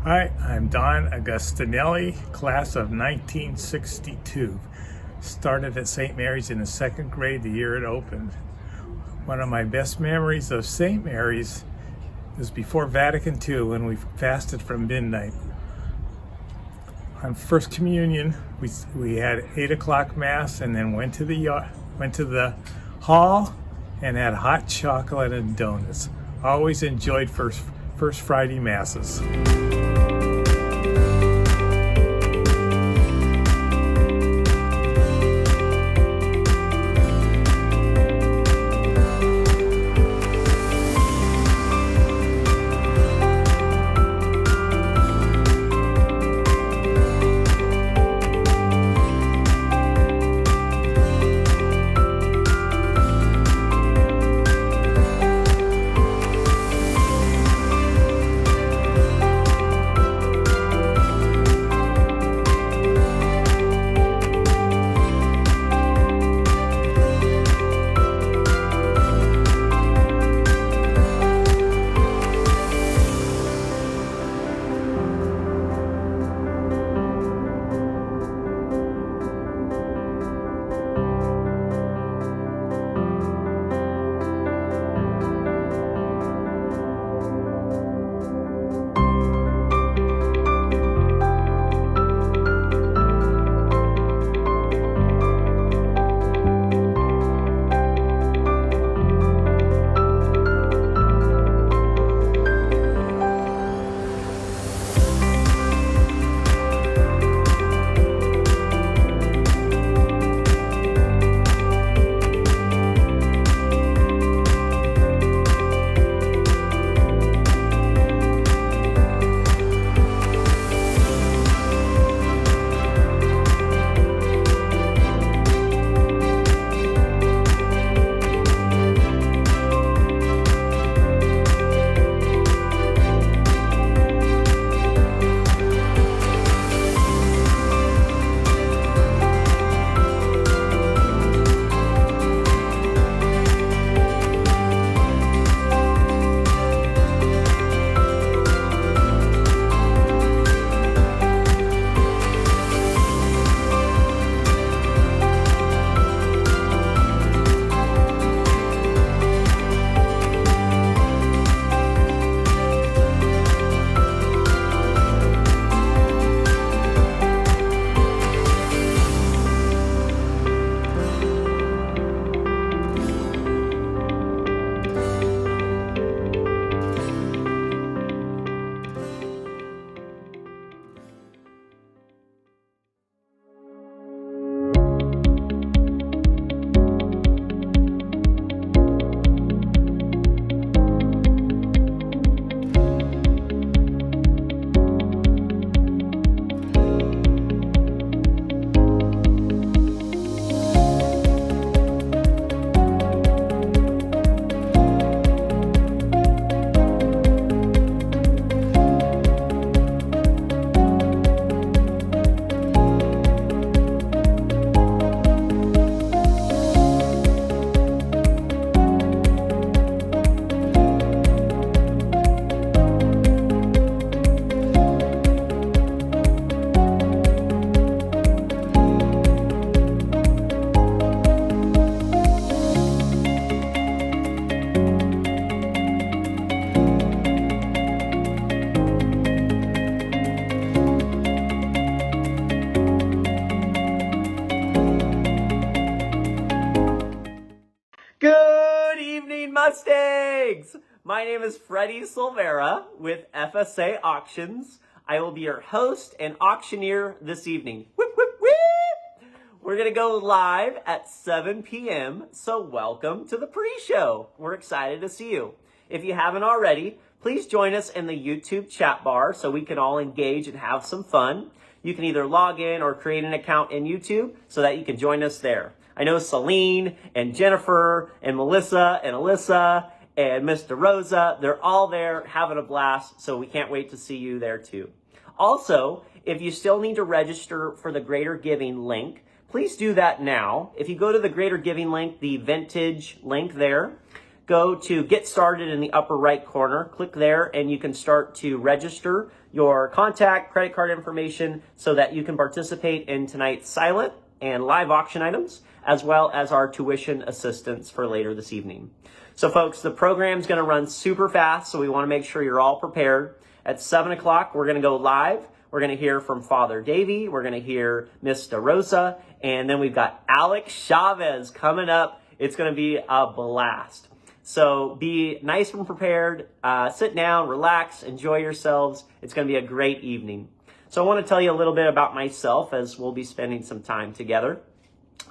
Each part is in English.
Hi, I'm Don Agustinelli, class of 1962. Started at St. Mary's in the second grade the year it opened. One of my best memories of St. Mary's was before Vatican II when we fasted from midnight. On First Communion, we had 8 o'clock Mass and then went to the hall and had hot chocolate and donuts. Always enjoyed First Friday Masses. Good evening, Mustangs! My name is Freddie Silvera with FSA Auctions. I will be your host and auctioneer this evening. Whip, whip, whip! We're going to go live at 7 p.m., so welcome to the pre-show. We're excited to see you. If you haven't already, please join us in the YouTube chat bar so we can all engage and have some fun. You can either log in or create an account in YouTube so that you can join us there. I know Celine and Jennifer and Melissa and Alyssa and Mr. Rosa, they're all there having a blast, so we can't wait to see you there too. Also, if you still need to register for the Greater Giving link, please do that now. If you go to the Greater Giving link, the vintage link there, go to Get Started in the upper right corner, click there, and you can start to register your contact, credit card information so that you can participate in tonight's silent and live auction items, as well as our tuition assistance for later this evening. So folks, the program's going to run super fast, so we want to make sure you're all prepared. At 7 o'clock, we're going to go live. We're going to hear from Father Davey. We're going to hear Miss DeRosa. And then we've got Alex Chavez coming up. It's going to be a blast. So be nice and prepared. Sit down, relax, enjoy yourselves. It's going to be a great evening. So I want to tell you a little bit about myself as we'll be spending some time together.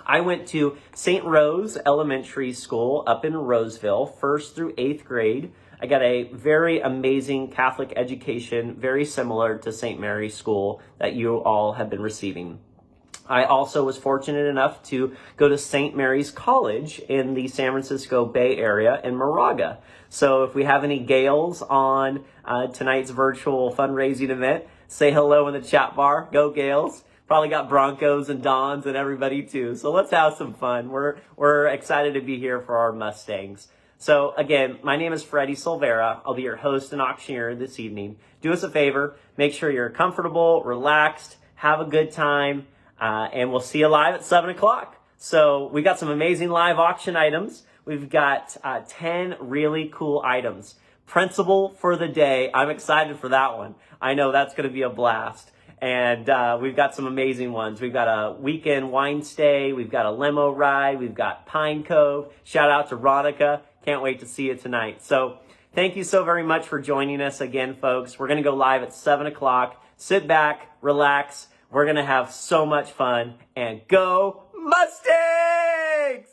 I went to St. Rose Elementary School up in Roseville, 1st through 8th grade. I got a very amazing Catholic education, very similar to St. Mary's School that you all have been receiving. I also was fortunate enough to go to St. Mary's College in the San Francisco Bay Area in Moraga. So if we have any Gales on tonight's virtual fundraising event, say hello in the chat bar. Go Gales. Probably got Broncos and Dons and everybody too. So let's have some fun. We're excited to be here for our Mustangs. So again, my name is Freddie Silvera. I'll be your host and auctioneer this evening. Do us a favor, make sure you're comfortable, relaxed, have a good time, and we'll see you live at 7 o'clock. So we got some amazing live auction items. We've got 10 really cool items. Principal for the day. I'm excited for that one. I know that's going to be a blast. And we've got some amazing ones. We've got a weekend wine stay. We've got a limo ride. We've got Pine Cove. Shout out to Ronica. Can't wait to see you tonight. So thank you so very much for joining us again, folks. We're going to go live at 7 o'clock. Sit back, relax. We're going to have so much fun. And go Mustangs!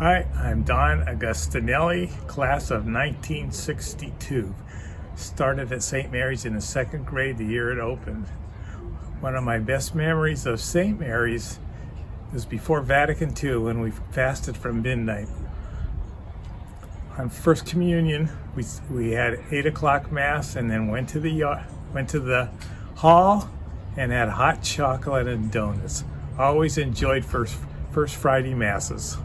Hi, I'm Don Agustinelli, class of 1962. Started at St. Mary's in the second grade the year it opened. One of my best memories of St. Mary's was before Vatican II when we fasted from midnight. On First Communion, we had 8 o'clock Mass and then went to the hall and had hot chocolate and donuts. Always enjoyed First Friday Masses.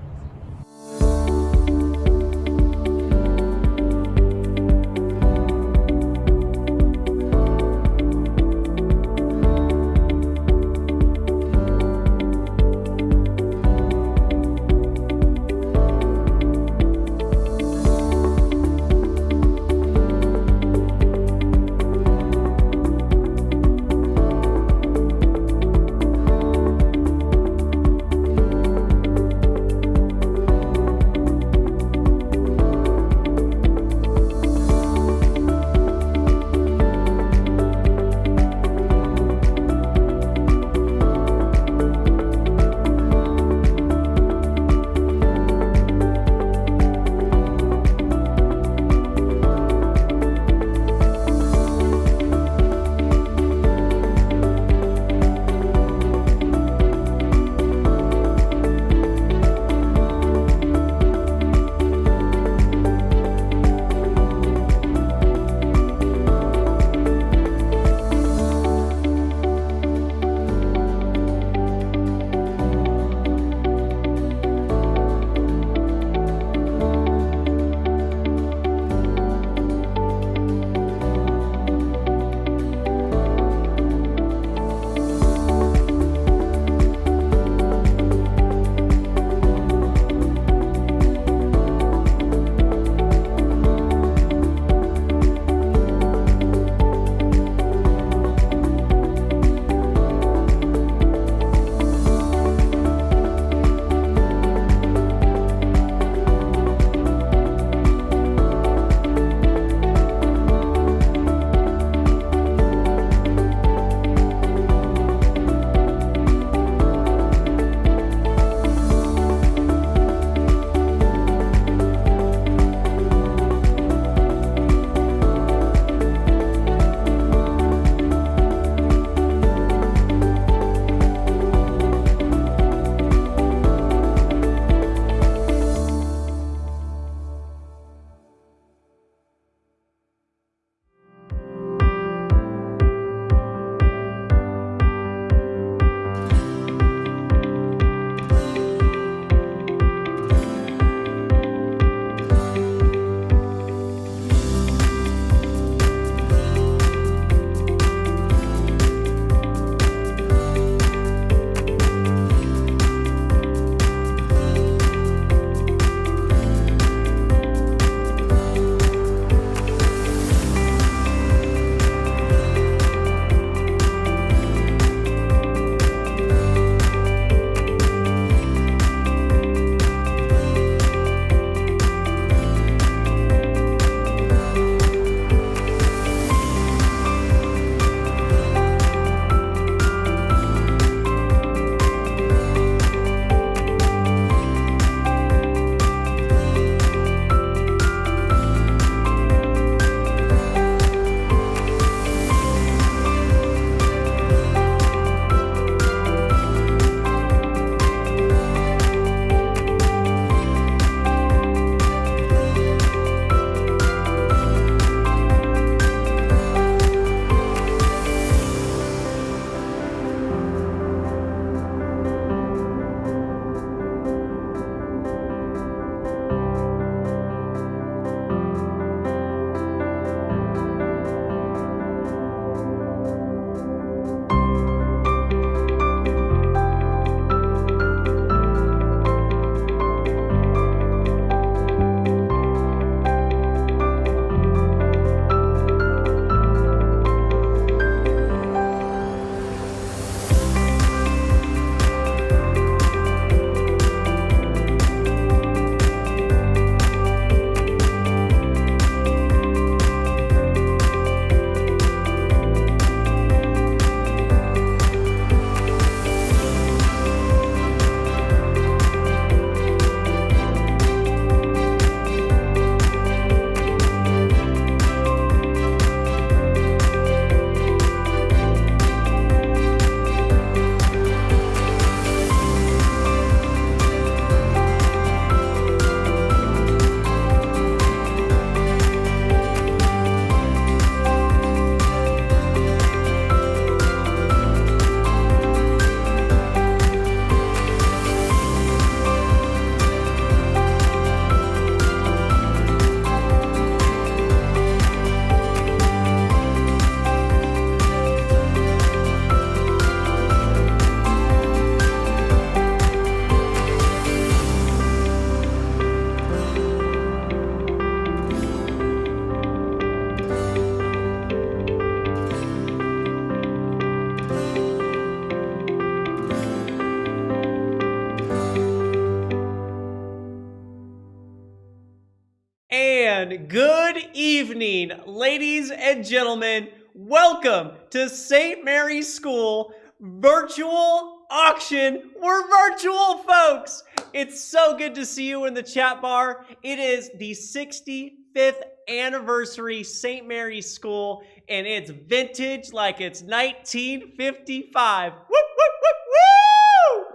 And good evening, ladies and gentlemen. Welcome to St. Mary's School virtual auction. We're virtual, folks. It's so good to see you in the chat bar. It is the 65th anniversary St. Mary's School, and it's vintage like it's 1955. Woo, woo, woo, woo!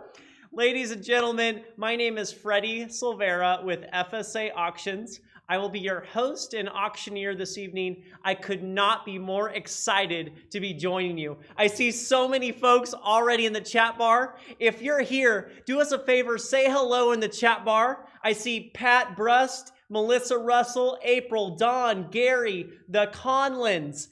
Ladies and gentlemen, my name is Freddie Silvera with FSA Auctions. I will be your host and auctioneer this evening. I could not be more excited to be joining you. I see so many folks already in the chat bar. If you're here, do us a favor, say hello in the chat bar. I see Pat Brust, Melissa Russell, April, Dawn, Gary, the Conlins.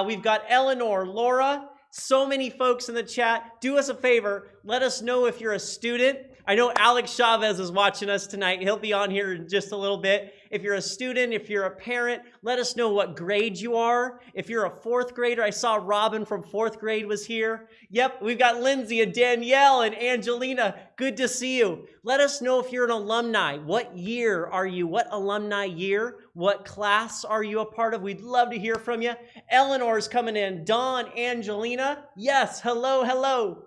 We've got Eleanor, Laura. So many folks in the chat. Do us a favor. Let us know if you're a student. I know Alex Chavez is watching us tonight. He'll be on here in just a little bit. If you're a student, if you're a parent, let us know what grade you are. If you're a fourth grader, I saw Robin from fourth grade was here. Yep, we've got Lindsay and Danielle and Angelina. Good to see you. Let us know if you're an alumni. What year are you? What alumni year? What class are you a part of? We'd love to hear from you. Eleanor's coming in. Dawn, Angelina. Yes, hello, hello.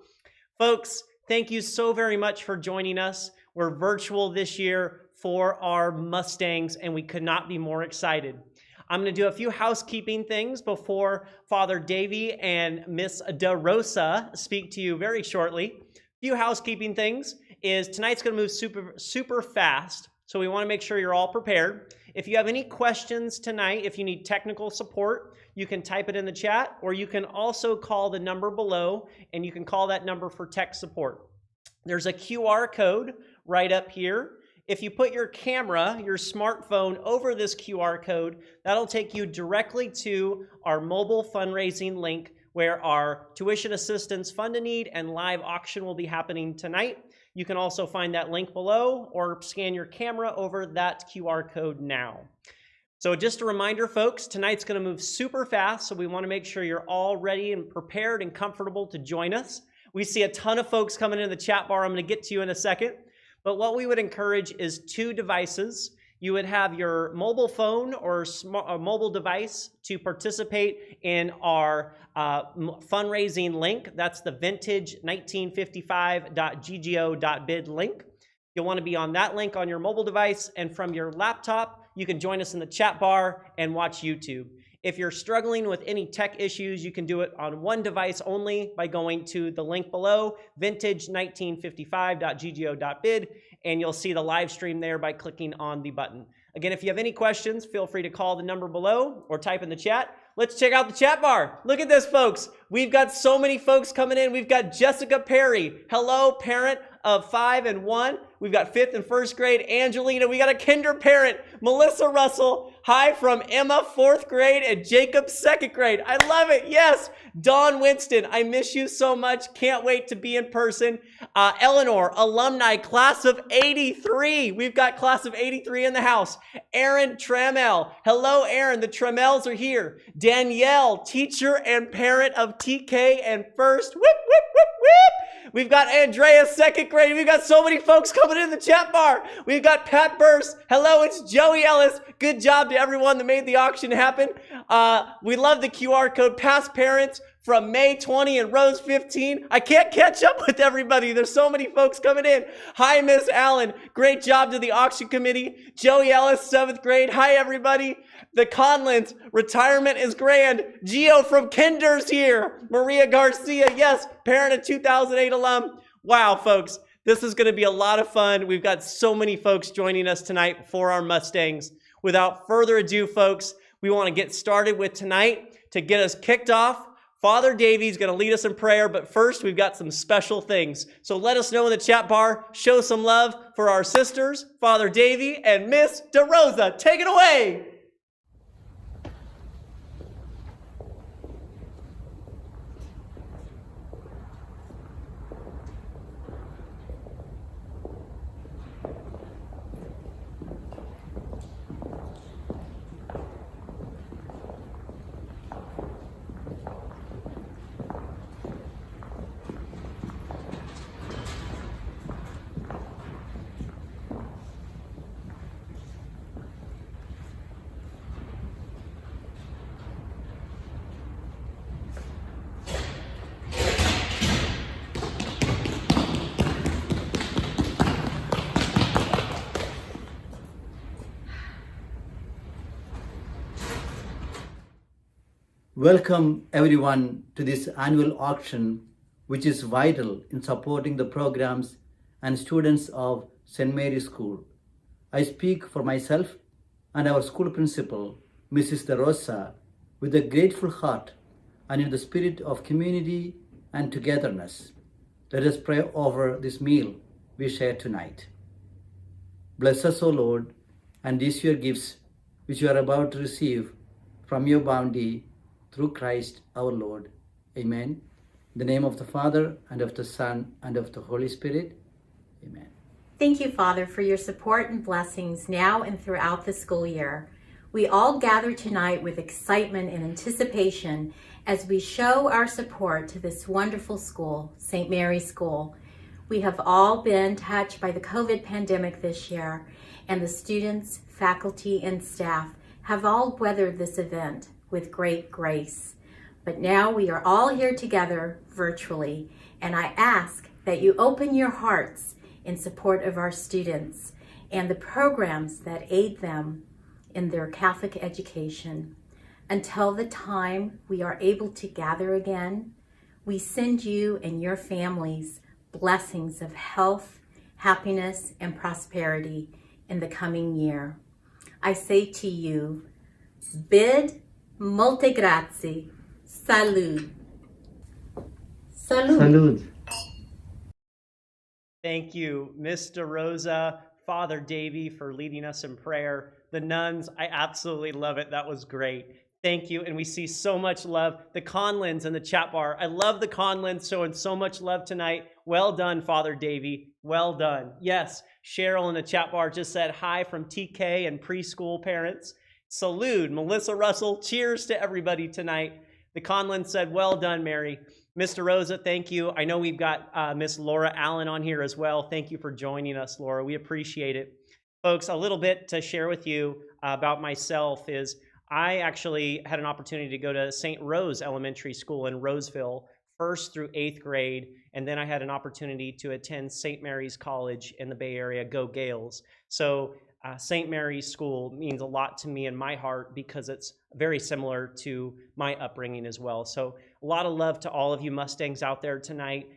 Folks, thank you so very much for joining us. We're virtual this year for our Mustangs, and we could not be more excited. I'm going to do a few housekeeping things before Father Davey and Miss DeRosa speak to you very shortly. A few housekeeping things is tonight's going to move super fast, so we want to make sure you're all prepared. If you have any questions tonight, if you need technical support, you can type it in the chat, or you can also call the number below, and you can call that number for tech support. There's a QR code right up here. If you put your camera, your smartphone over this QR code, that'll take you directly to our mobile fundraising link where our tuition assistance fund a need and live auction will be happening tonight. You can also find that link below or scan your camera over that QR code now. So just a reminder, folks, tonight's going to move super fast, so we want to make sure you're all ready and prepared and comfortable to join us. We see a ton of folks coming in the chat bar. I'm going to get to you in a second. But what we would encourage is 2 devices. You would have your mobile phone or mobile device to participate in our fundraising link. That's the vintage1955.ggo.bid link. You'll want to be on that link on your mobile device, and from your laptop, you can join us in the chat bar and watch YouTube. If you're struggling with any tech issues, you can do it on one device only by going to the link below, vintage1955.ggo.bid, and you'll see the live stream there by clicking on the button. Again, if you have any questions, feel free to call the number below or type in the chat. Let's check out the chat bar. Look at this, folks. We've got so many folks coming in. We've got Jessica Perry. Hello, parent of 5 and 1. We've got 5th and 1st grade. Angelina. We got a kinder parent. Melissa Russell. Hi from Emma, 4th grade, and Jacob, 2nd grade. I love it. Yes. Dawn Winston. I miss you so much. Can't wait to be in person. Eleanor, alumni, class of 83. We've got class of 83 in the house. Aaron Trammell. Hello, Aaron. The Trammells are here. Danielle, teacher and parent of TK and First. Whip, whip, whip, whip. We've got Andrea, 2nd grade. We've got so many folks coming in the chat bar. We've got Pat Burst. Hello, it's Joey Ellis. Good job to everyone that made the auction happen. We love the QR code. Past parents from May 20 and Rose 15. I can't catch up with everybody. There's so many folks coming in. Hi, Miss Allen. Great job to the auction committee. Joey Ellis, 7th grade. Hi, everybody. The Conlins, retirement is grand. Gio from Kinder's here. Maria Garcia, yes, parent of 2008 alum. Wow, folks, this is going to be a lot of fun. We've got so many folks joining us tonight for our Mustangs. Without further ado, folks, we want to get started with tonight. To get us kicked off, Father Davey's going to lead us in prayer, but first we've got some special things. So let us know in the chat bar. Show some love for our sisters, Father Davey and Miss DeRosa. Take it away. Welcome everyone to this annual auction, which is vital in supporting the programs and students of St. Mary's School. I speak for myself and our school principal, Mrs. De Rosa, with a grateful heart and in the spirit of community and togetherness. Let us pray over this meal we share tonight. Bless us, O Lord, and these your gifts which you are about to receive from your bounty through Christ our Lord. Amen. In the name of the Father, and of the Son, and of the Holy Spirit. Amen. Thank you, Father, for your support and blessings now and throughout the school year. We all gather tonight with excitement and anticipation as we show our support to this wonderful school, St. Mary's School. We have all been touched by the COVID pandemic this year, and the students, faculty, and staff have all weathered this event with great grace. But now we are all here together virtually, and I ask that you open your hearts in support of our students and the programs that aid them in their Catholic education. Until the time we are able to gather again, we send you and your families blessings of health, happiness, and prosperity in the coming year. I say to you, bid molte grazie. Salud. Salud. Salud. Thank you, Mr. Rosa, Father Davey, for leading us in prayer. The nuns, I absolutely love it. That was great. Thank you. And we see so much love. The Conlins in the chat bar. I love the Conlins showing so much love tonight. Well done, Father Davey. Well done. Yes, Cheryl in the chat bar just said hi from TK and preschool parents. Salute, Melissa Russell. Cheers to everybody tonight. The Conlin said, well done, Mary. Mr. Rosa, thank you. I know we've got Miss Laura Allen on here as well. Thank you for joining us, Laura. We appreciate it. Folks, a little bit to share with you about myself is I actually had an opportunity to go to St. Rose Elementary School in Roseville, 1st through 8th grade, and then I had an opportunity to attend St. Mary's College in the Bay Area, go Gales. So St. Mary's School means a lot to me in my heart because it's very similar to my upbringing as well. So a lot of love to all of you Mustangs out there tonight.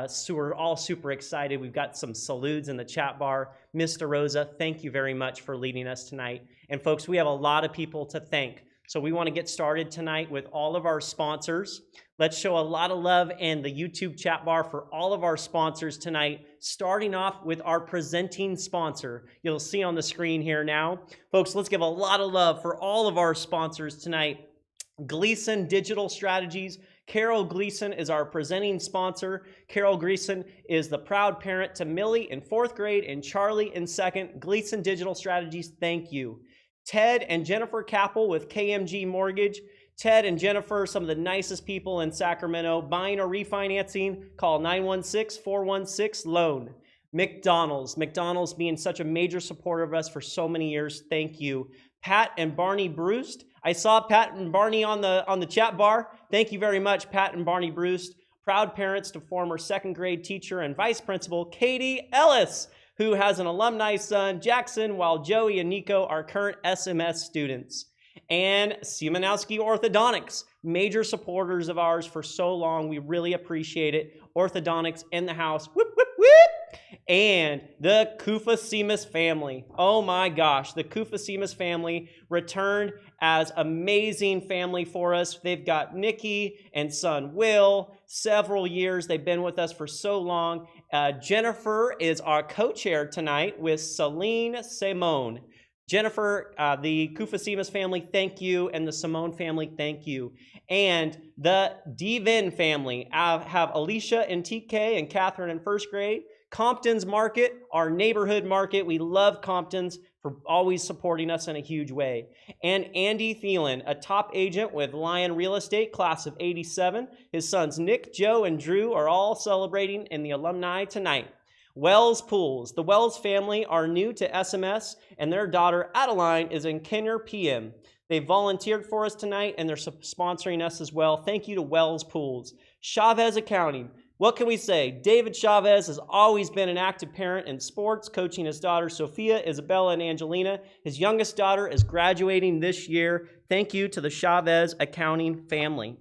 So we're all super excited. We've got some salutes in the chat bar. Mr. Rosa, thank you very much for leading us tonight. And folks, we have a lot of people to thank. So we want to get started tonight with all of our sponsors. Let's show a lot of love in the YouTube chat bar for all of our sponsors tonight, starting off with our presenting sponsor. You'll see on the screen here now. Folks, let's give a lot of love for all of our sponsors tonight. Gleason Digital Strategies. Carol Gleason is our presenting sponsor. Carol Gleason is the proud parent to Millie in 4th grade and Charlie in 2nd. Gleason Digital Strategies, thank you. Ted and Jennifer Capel with KMG Mortgage. Ted and Jennifer, some of the nicest people in Sacramento. Buying or refinancing, call 916-416-LOAN. McDonald's being such a major supporter of us for so many years, thank you. Pat and Barney Brust. I saw Pat and Barney on the chat bar. Thank you very much, Pat and Barney Brust. Proud parents to former 2nd grade teacher and vice principal Katie Ellis, who has an alumni son, Jackson, while Joey and Nico are current SMS students. And Siemanowski Orthodontics, major supporters of ours for so long. We really appreciate it. Orthodontics in the house. Whoop, whoop, whoop. And the Kufa-Seamus family. Oh my gosh, the Kufa-Seamus family returned as amazing family for us. They've got Nikki and son Will, several years. They've been with us for so long. Jennifer is our co-chair tonight with Celine Simone. Jennifer, the Kufa-Seamus family, thank you. And the Simone family, thank you. And the Devin family have Alicia and TK and Catherine in 1st grade. Compton's Market, our neighborhood market. We love Compton's for always supporting us in a huge way. And Andy Thielen, a top agent with Lion Real Estate, class of 87. His sons Nick, Joe, and Drew are all celebrating in the alumni tonight. Wells Pools. The Wells family are new to SMS, and their daughter Adeline is in Kenner PM. They volunteered for us tonight, and they're sponsoring us as well. Thank you to Wells Pools. Chavez Accounting. What can we say? David Chavez has always been an active parent in sports, coaching his daughters Sophia, Isabella, and Angelina. His youngest daughter is graduating this year. Thank you to the Chavez accounting family.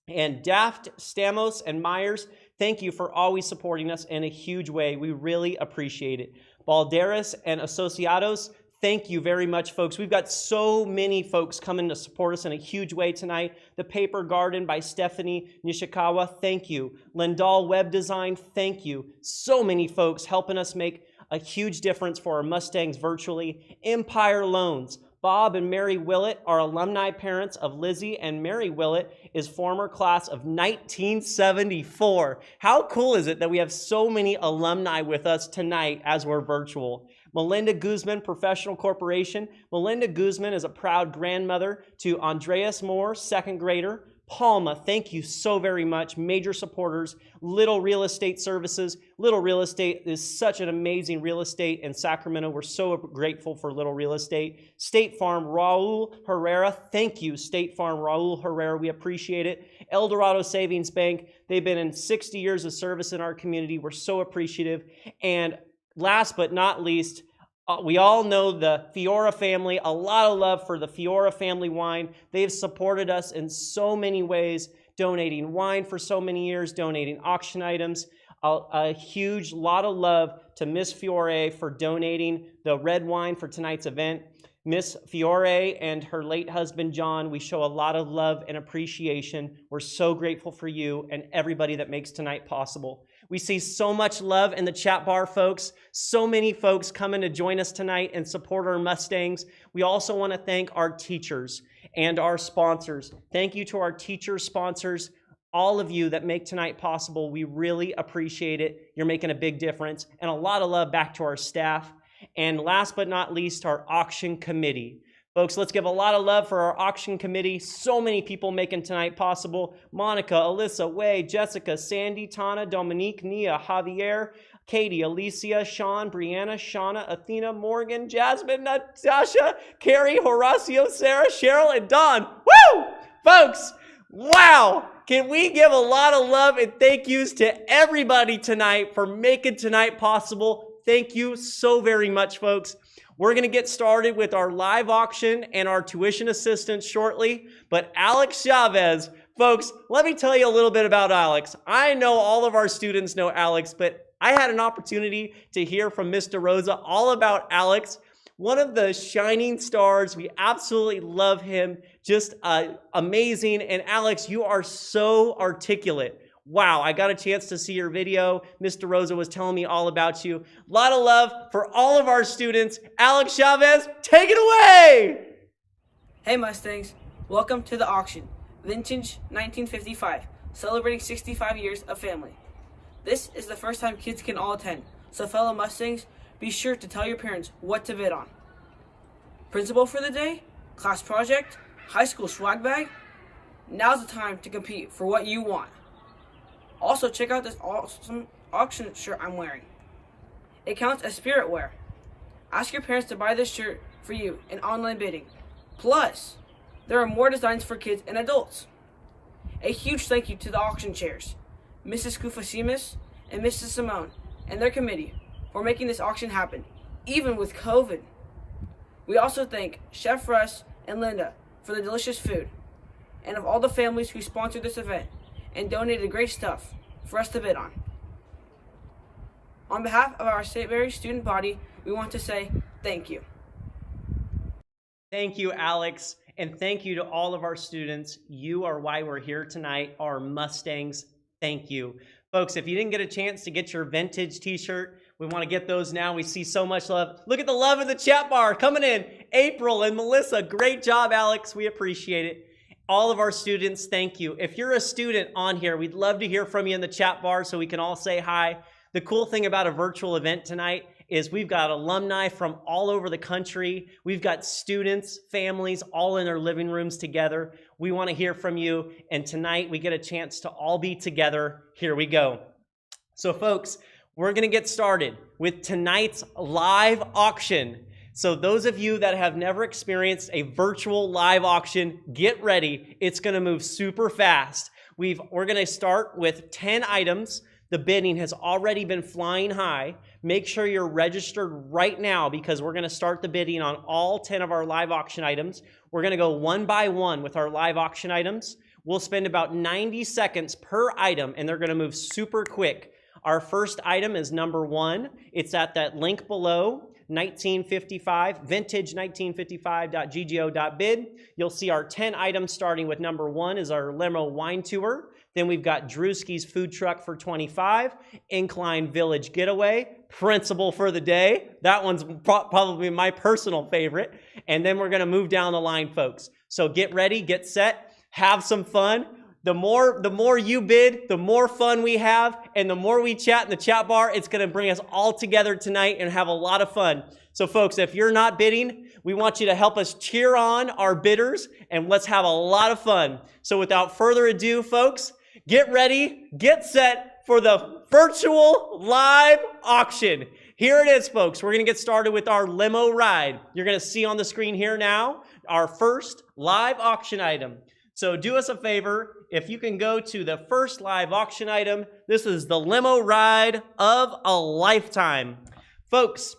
And Daft, Stamos, and Myers, thank you for always supporting us in a huge way. We really appreciate it. Balderas and Asociados, thank you very much, folks. We've got so many folks coming to support us in a huge way tonight. The Paper Garden by Stephanie Nishikawa, thank you. Lindall Web Design, thank you. So many folks helping us make a huge difference for our Mustangs virtually. Empire Loans, Bob and Mary Willett are alumni parents of Lizzie, and Mary Willett is former class of 1974. How cool is it that we have so many alumni with us tonight as we're virtual? Melinda Guzman Professional Corporation. Melinda Guzman is a proud grandmother to Andreas Moore, second grader. Palma, thank you so very much. Major supporters. Little Real Estate Services. Little Real Estate is such an amazing real estate in Sacramento. We're so grateful for Little Real Estate. State Farm, Raul Herrera. Thank you, State Farm, Raul Herrera. We appreciate it. El Dorado Savings Bank. They've been in 60 years of service in our community. We're so appreciative. And last but not least, we all know the Fiora family. A lot of love for the Fiora family wine. They've supported us in so many ways, donating wine for so many years, donating auction items. A huge lot of love to Miss Fiore for donating the red wine for tonight's event. Miss Fiore and her late husband, John, we show a lot of love and appreciation. We're so grateful for you and everybody that makes tonight possible. We see so much love in the chat bar, folks. So many folks coming to join us tonight and support our Mustangs. We also want to thank our teachers and our sponsors. Thank you to our teachers, sponsors, all of you that make tonight possible. We really appreciate it. You're making a big difference. And a lot of love back to our staff. And last but not least, our auction committee. Folks, let's give a lot of love for our auction committee. So many people making tonight possible. Monica, Alyssa, Wade, Jessica, Sandy, Tana, Dominique, Nia, Javier, Katie, Alicia, Sean, Brianna, Shauna, Athena, Morgan, Jasmine, Natasha, Carrie, Horacio, Sarah, Cheryl, and Dawn. Woo! Folks, wow! Can we give a lot of love and thank yous to everybody tonight for making tonight possible? Thank you so very much, folks. We're going to get started with our live auction and our tuition assistance shortly. But Alex Chavez, folks, let me tell you a little bit about Alex. I know all of our students know Alex, but I had an opportunity to hear from Mr. Rosa all about Alex, one of the shining stars. We absolutely love him. Just amazing. And Alex, you are so articulate. Wow, I got a chance to see your video. Mr. Rosa was telling me all about you. A lot of love for all of our students. Alex Chavez, take it away! Hey Mustangs, welcome to the auction. Vintage 1955, celebrating 65 years of family. This is the first time kids can all attend, so fellow Mustangs, be sure to tell your parents what to bid on. Principal for the day? Class project? High school swag bag? Now's the time to compete for what you want. Also, check out this awesome auction shirt I'm wearing. It counts as spirit wear. Ask your parents to buy this shirt for you in online bidding. Plus, there are more designs for kids and adults. A huge thank you to the auction chairs, Mrs. Kufasimis and Mrs. Simone and their committee for making this auction happen, even with COVID. We also thank Chef Russ and Linda for the delicious food, and of all the families who sponsored this event and donated great stuff for us to bid on. On behalf of our St. Mary's student body, we want to say thank you. Thank you, Alex, and thank you to all of our students. You are why we're here tonight, our Mustangs. Thank you. Folks, if you didn't get a chance to get your vintage t-shirt, we want to get those now. We see so much love. Look at the love in the chat bar coming in. April and Melissa, great job, Alex. We appreciate it. All of our students, thank you. If you're a student on here, we'd love to hear from you in the chat bar so we can all say hi. The cool thing about a virtual event tonight is we've got alumni from all over the country. We've got students, families, all in their living rooms together. We want to hear from you, and tonight we get a chance to all be together. Here we go. So folks, we're going to get started with tonight's live auction. So those of you that have never experienced a virtual live auction, get ready. It's going to move super fast. We're going to start with 10 items. The bidding has already been flying high. Make sure you're registered right now because we're going to start the bidding on all 10 of our live auction items. We're going to go one by one with our live auction items. We'll spend about 90 seconds per item, and they're going to move super quick. Our first item is number 1. It's at that link below, 1955, vintage 1955.ggo.bid. You'll see our 10 items starting with number 1 is our limo wine tour. Then we've got Drewski's food truck for 25, Incline Village Getaway, Principal for the day. That one's probably my personal favorite. And then we're going to move down the line, folks. So get ready, get set, have some fun. The more you bid, the more fun we have, and the more we chat in the chat bar, it's going to bring us all together tonight and have a lot of fun. So folks, if you're not bidding, we want you to help us cheer on our bidders, and let's have a lot of fun. So without further ado, folks, get ready, get set for the virtual live auction. Here it is, folks. We're going to get started with our limo ride. You're going to see on the screen here now our first live auction item. So do us a favor, if you can go to the first live auction item. This is the limo ride of a lifetime. Folks,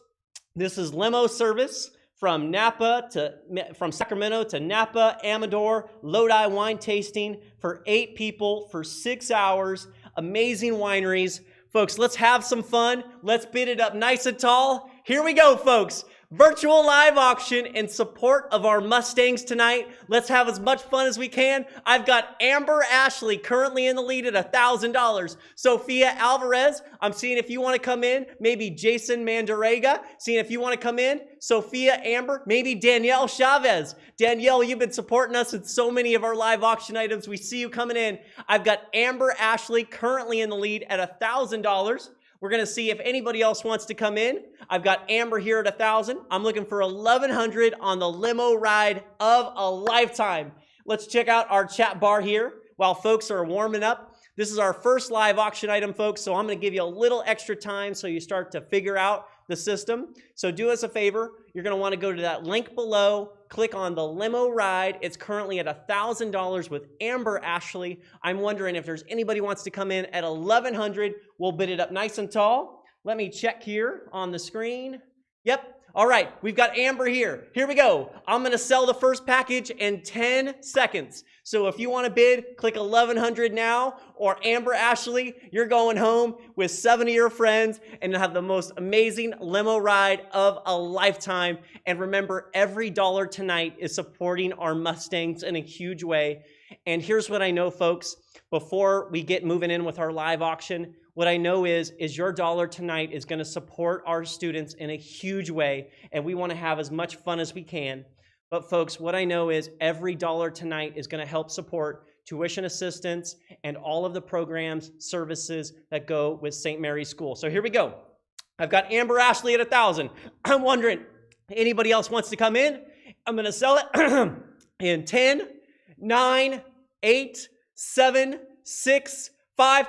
this is limo service from Sacramento to Napa, Amador, Lodi wine tasting for 8 people for 6 hours. Amazing wineries. Folks, let's have some fun. Let's bid it up nice and tall. Here we go, folks. Virtual live auction in support of our Mustangs tonight. Let's have as much fun as we can. I've got Amber Ashley currently in the lead at $1,000. Sophia Alvarez, I'm seeing if you want to come in. Maybe Jason Mandarega, seeing if you want to come in. Sophia, Amber, maybe Danielle Chavez. Danielle, you've been supporting us in so many of our live auction items. We see you coming in. I've got Amber Ashley currently in the lead at $1,000. We're going to see if anybody else wants to come in. I've got Amber here at 1,000. I'm looking for 1,100 on the limo ride of a lifetime. Let's check out our chat bar here while folks are warming up. This is our first live auction item, folks, so I'm going to give you a little extra time so you start to figure out the system. So do us a favor. You're going to want to go to that link below, click on the limo ride. It's currently at $1,000 with Amber Ashley. I'm wondering if there's anybody who wants to come in at 1,100. We'll bid it up nice and tall. Let me check here on the screen. Yep. All right, we've got Amber here. Here we go. I'm going to sell the first package in 10 seconds. So if you want to bid, click 1,100 now, or Amber Ashley, you're going home with 7 of your friends and have the most amazing limo ride of a lifetime. And remember, every dollar tonight is supporting our Mustangs in a huge way. And here's what I know, folks. Before we get moving in with our live auction, what I know is your dollar tonight is going to support our students in a huge way, and we want to have as much fun as we can. But folks, what I know is every dollar tonight is going to help support tuition assistance and all of the programs, services that go with St. Mary's School. So here we go. I've got Amber Ashley at 1,000. I'm wondering, anybody else wants to come in? I'm going to sell it in 10, 9, 8, 7, 6, 5.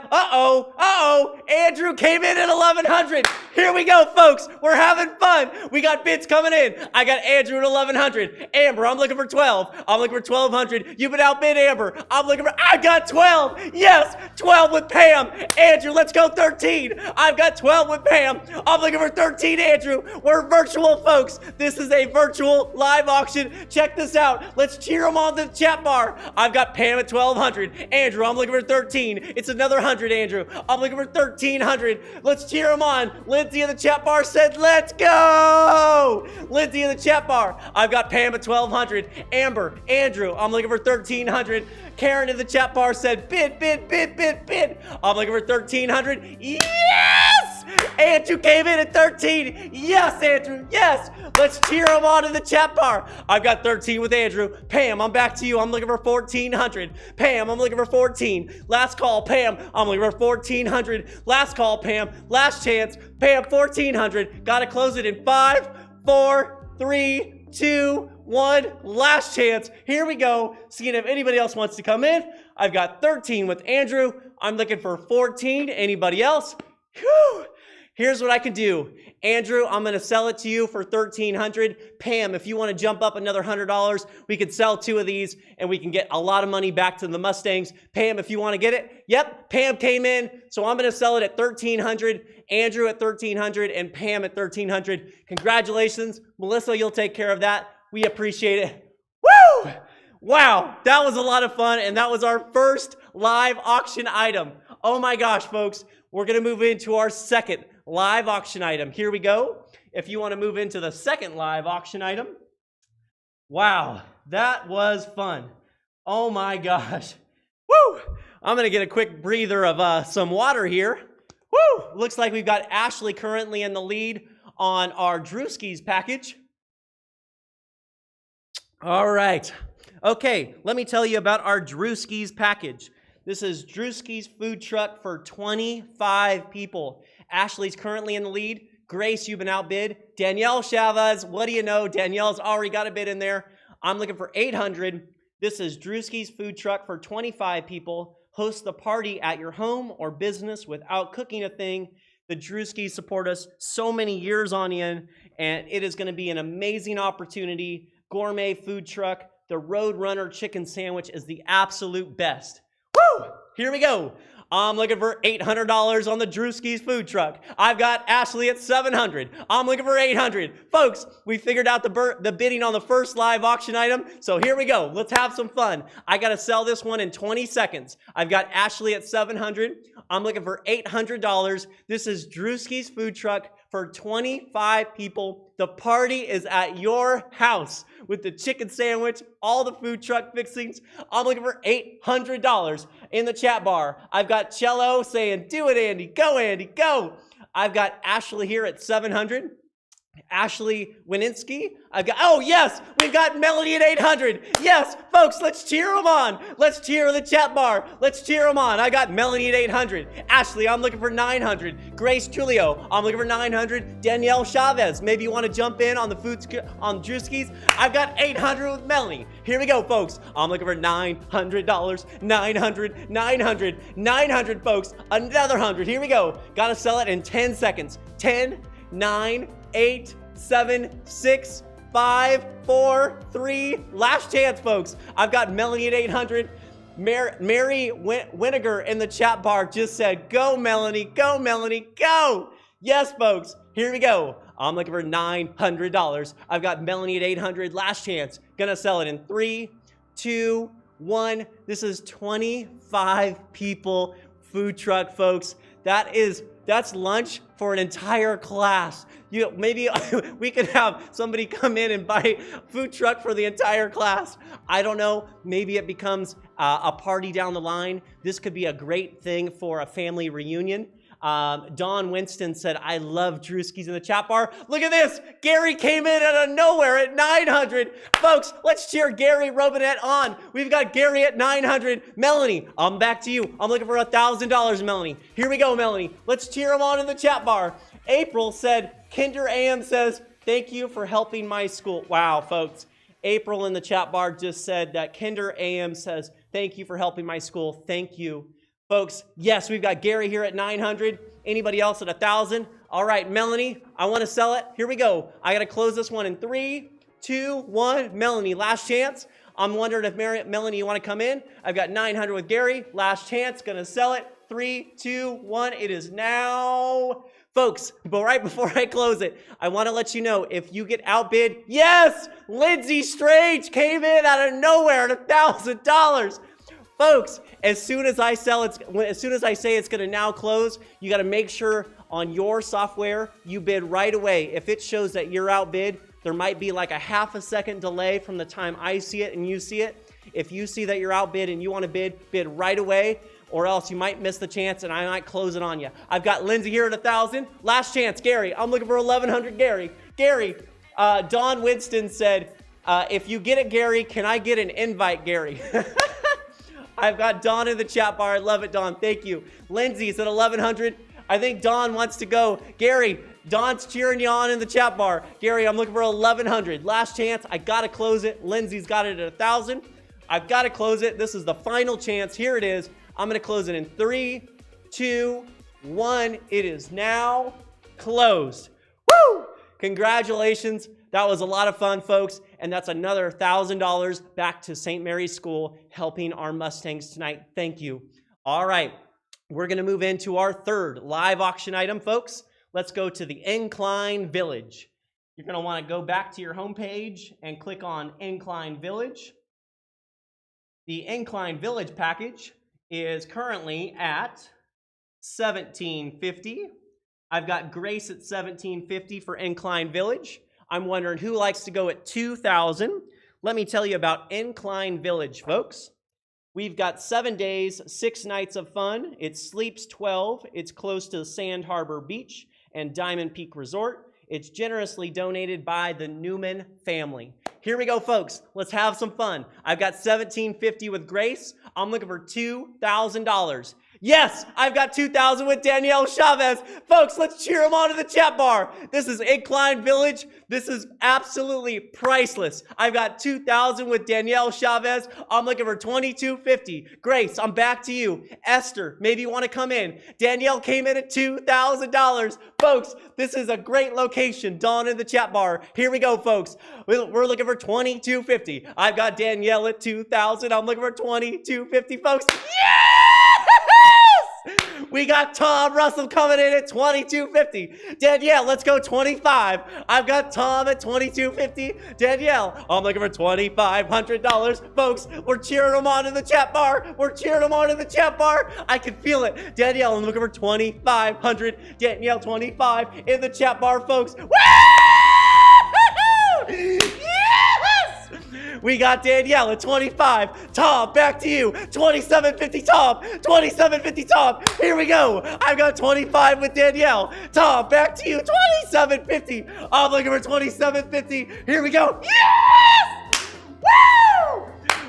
Andrew came in at 1,100. Here we go, folks. We're having fun. We got bids coming in. I got Andrew at 1,100. Amber, I'm looking for 12. I'm looking for 1,200. You've been outbid, Amber. I got 12. Yes, 12 with Pam. Andrew, let's go 13. I've got 12 with Pam. I'm looking for 13, Andrew. We're virtual, folks. This is a virtual live auction. Check this out. Let's cheer them on the chat bar. I've got Pam at 1,200. Andrew, I'm looking for 13. It's another 100, Andrew. I'm looking for 1,300. Let's cheer them on. Lindsay in the chat bar said, let's go. Lindsay in the chat bar. I've got Pam at 1,200. Amber, Andrew, I'm looking for 1,300. Karen in the chat bar said, bid, bid, bid, bid, bid. I'm looking for 1,300. Yes! Andrew came in at 13. Yes, Andrew, yes. Let's cheer him on in the chat bar. I've got 13 with Andrew. Pam, I'm back to you. I'm looking for 1,400. Pam, I'm looking for 14. Last call, Pam. I'm looking for 1,400. Last call, Pam. Last chance. Pam, 1,400. Got to close it in 5, 4, 3, 2, 1. Last chance. Here we go. Seeing if anybody else wants to come in. I've got 13 with Andrew. I'm looking for 14. Anybody else? Whew. Here's what I can do. Andrew, I'm going to sell it to you for $1,300. Pam, if you want to jump up another $100, we could sell 2 of these and we can get a lot of money back to the Mustangs. Pam, if you want to get it. Yep, Pam came in, so I'm going to sell it at $1,300. Andrew at $1,300 and Pam at $1,300. Congratulations. Melissa, you'll take care of that. We appreciate it. Woo! Wow, that was a lot of fun, and that was our first live auction item. Oh my gosh, folks. We're going to move into our second live auction item. Here we go. If you want to move into the second live auction item. Wow, that was fun. Oh my gosh. Woo! I'm going to get a quick breather of some water here. Woo! Looks like we've got Ashley currently in the lead on our Drewski's package. All right. Okay, let me tell you about our Drewski's package. This is Drewski's food truck for 25 people. Ashley's currently in the lead. Grace, you've been outbid. Danielle Chavez, what do you know? Danielle's already got a bid in there. I'm looking for 800. This is Drewski's food truck for 25 people. Host the party at your home or business without cooking a thing. The Drewskis support us so many years on end, and it is going to be an amazing opportunity. Gourmet food truck. The Roadrunner chicken sandwich is the absolute best. Woo! Here we go. I'm looking for $800 on the Drewski's food truck. I've got Ashley at $700. I'm looking for $800. Folks, we figured out the bidding on the first live auction item, so here we go. Let's have some fun. I got to sell this one in 20 seconds. I've got Ashley at $700. I'm looking for $800. This is Drewski's food truck for 25 people. The party is at your house with the chicken sandwich, all the food truck fixings. I'm looking for $800 in the chat bar. I've got Cello saying, do it, Andy. Go, Andy, go. I've got Ashley here at $700. Ashley Wininski. I've got, oh yes, we've got Melanie at 800. Yes, folks, let's cheer them on. Let's cheer the chat bar. Let's cheer them on. I got Melanie at 800. Ashley, I'm looking for 900. Grace Trulio, I'm looking for 900. Danielle Chavez, maybe you want to jump in on the on Drewski's. I've got 800 with Melanie. Here we go, folks. I'm looking for $900. 900, 900, 900, folks. Another 100. Here we go. Got to sell it in 10 seconds. 10, 9, 8, 7, 6, 5, 4, 3. Last chance, folks. I've got Melanie at 800. Mary Winiger in the chat bar just said, go, Melanie, go, Melanie, go. Yes, folks. Here we go. I'm looking for $900. I've got Melanie at 800. Last chance. Gonna sell it in 3, 2, 1. This is 25 people food truck, folks. That's lunch for an entire class. Maybe we could have somebody come in and buy food truck for the entire class. I don't know. Maybe it becomes a party down the line. This could be a great thing for a family reunion. Don Winston said, I love Drewski's in the chat bar. Look at this. Gary came in out of nowhere at 900. Folks, let's cheer Gary Robinette on. We've got Gary at 900. Melanie, I'm back to you. I'm looking for $1,000, Melanie. Here we go, Melanie. Let's cheer him on in the chat bar. April said, Kinder AM says, thank you for helping my school. Wow, folks. April in the chat bar just said that Kinder AM says, thank you for helping my school. Thank you. Folks, yes, we've got Gary here at 900. Anybody else at 1,000? All right, Melanie, I want to sell it. Here we go. I got to close this one in 3, 2, 1. Melanie, last chance. I'm wondering if Melanie, you want to come in? I've got 900 with Gary. Last chance. Going to sell it. 3, 2, 1. It is now. Folks, but right before I close it, I want to let you know if you get outbid. Yes, Lindsay Strange came in out of nowhere at $1,000. Folks, as soon as I say it's going to now close, you got to make sure on your software you bid right away. If it shows that you're outbid, there might be like a half a second delay from the time I see it and you see it. If you see that you're outbid and you want to bid right away, or else you might miss the chance and I might close it on you. I've got Lindsay here at 1,000. Last chance, Gary. I'm looking for 1,100, Gary. Gary, Don Winston said, if you get it, Gary, can I get an invite, Gary? I've got Dawn in the chat bar. I love it, Dawn. Thank you. Lindsay's at 1,100. I think Dawn wants to go. Gary, Dawn's cheering you on in the chat bar. Gary, I'm looking for 1,100. Last chance. I got to close it. Lindsay's got it at 1,000. I've got to close it. This is the final chance. Here it is. I'm going to close it in 3, 2, 1. It is now. closed. Woo! Congratulations. That was a lot of fun, folks. And that's another $1,000 back to St. Mary's School, helping our Mustangs tonight. Thank you. All right. We're going to move into our third live auction item, folks. Let's go to the Incline Village. You're going to want to go back to your homepage and click on Incline Village. The Incline Village package is currently at $1,750. I've got Grace at $1,750 for Incline Village. I'm wondering who likes to go at $2,000. Let me tell you about Incline Village, folks. We've got 7 days, 6 nights of fun. It sleeps 12. It's close to Sand Harbor Beach and Diamond Peak Resort. It's generously donated by the Newman family. Here we go, folks. Let's have some fun. I've got $1,750 with Grace. I'm looking for $2,000. Yes, I've got $2,000 with Danielle Chavez. Folks, let's cheer them on to the chat bar. This is Incline Village. This is absolutely priceless. I've got $2,000 with Danielle Chavez. I'm looking for $2,250. Grace, I'm back to you. Esther, maybe you want to come in. Danielle came in at $2,000. Folks, this is a great location. Dawn in the chat bar. Here we go, folks. We're looking for $2,250. I've got Danielle at $2,000. I'm looking for $2,250, folks. Yeah! We got Tom Russell coming in at $2,250. Danielle, let's go 25. I've got Tom at $2,250. Danielle, I'm looking for $2,500. Folks, we're cheering them on in the chat bar. We're cheering them on in the chat bar. I can feel it. Danielle, I'm looking for $2,500. Danielle, 25 in the chat bar, folks. Woo! Yes! We got Danielle at 25. Tom, back to you. $2,750, Tom. $2,750, Tom. Here we go. I've got 25 with Danielle. Tom, back to you. $2,750. I'm looking for $2,750. Here we go. Yes! Woo!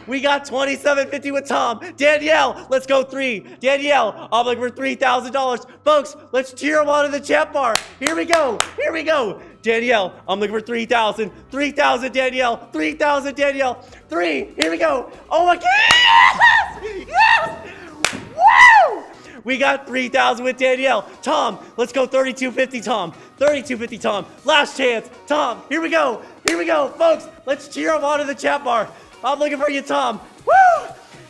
We got $2,750 with Tom. Danielle, let's go 3. Danielle, I'm looking for $3,000. Folks, let's cheer them on in the chat bar. Here we go. Here we go. Danielle, I'm looking for 3,000. 3,000, Danielle. 3,000, Danielle. 3. Here we go. Oh my God. Yes! Yes! Woo! We got 3,000 with Danielle. Tom, let's go 3,250, Tom. 3,250, Tom. Last chance. Tom, here we go. Here we go. Folks, let's cheer them on in the chat bar. I'm looking for you, Tom. Woo!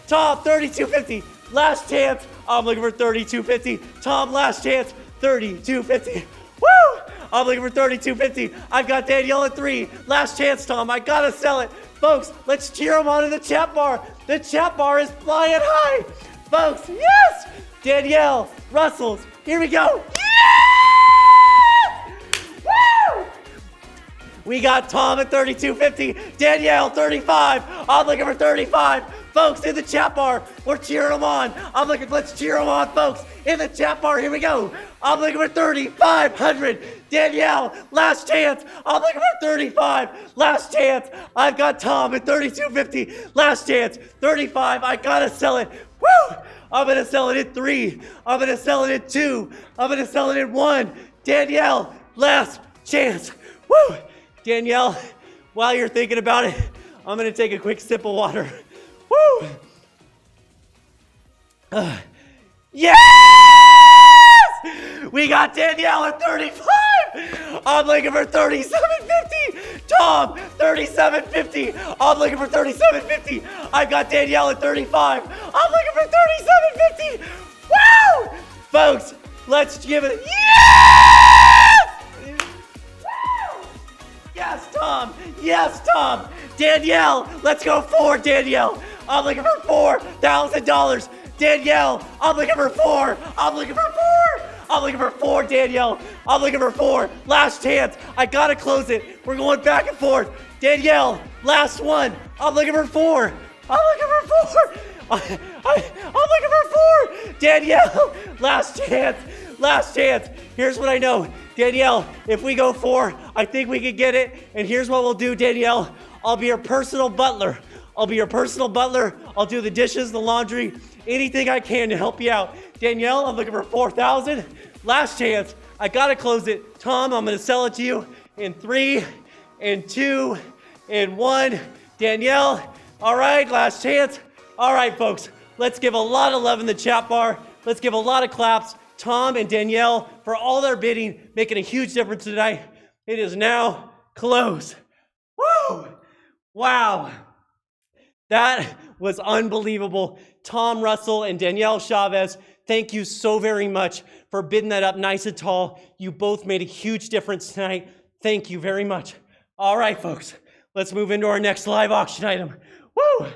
Tom, 3,250. Last chance. I'm looking for 3,250. Tom, last chance. 3,250. Woo! I'm looking for 3,250. I've got Danielle at 3. Last chance, Tom. I gotta sell it. Folks, let's cheer them on in the chat bar. The chat bar is flying high. Folks, yes! Danielle, Russells, here we go. Yes! Woo! We got Tom at 3,250. Danielle, 35. I'm looking for 35. Folks, in the chat bar, we're cheering them on. Let's cheer them on, folks. In the chat bar, here we go. I'm looking for 3,500. Danielle, last chance. I'm looking for 35. Last chance. I've got Tom at 3,250. Last chance. 35. I gotta sell it. Woo! I'm gonna sell it at 3. I'm gonna sell it at 2. I'm gonna sell it at 1. Danielle, last chance. Woo! Danielle, while you're thinking about it, I'm gonna take a quick sip of water. Woo! Yes! We got Danielle at 35. I'm looking for 3,750. Tom, 3,750. I'm looking for 3,750. I got Danielle at 35. I'm looking for 3,750. Woo! Folks, let's give it. Yes! Woo! Yes, Tom. Yes, Tom. Danielle, let's go 4, Danielle. I'm looking for $4,000. Danielle, I'm looking for 4. I'm looking for 4. I'm looking for 4, Danielle. I'm looking for 4. Last chance. I gotta close it. We're going back and forth. Danielle, last one. I'm looking for 4. I'm looking for 4. I'm looking for 4. Danielle, last chance. Last chance. Here's what I know. Danielle, if we go 4, I think we can get it. And here's what we'll do, Danielle. I'll be your personal butler. I'll be your personal butler. I'll do the dishes, the laundry, anything I can to help you out. Danielle, I'm looking for 4,000. Last chance. I gotta close it. Tom, I'm gonna sell it to you in 3, in 2, in 1. Danielle, all right, last chance. All right, folks, let's give a lot of love in the chat bar. Let's give a lot of claps. Tom and Danielle for all their bidding, making a huge difference tonight. It is now closed. Woo! Wow. That was unbelievable. Tom Russell and Danielle Chavez, thank you so very much for bidding that up nice and tall. You both made a huge difference tonight. Thank you very much. All right, folks, let's move into our next live auction item. Woo!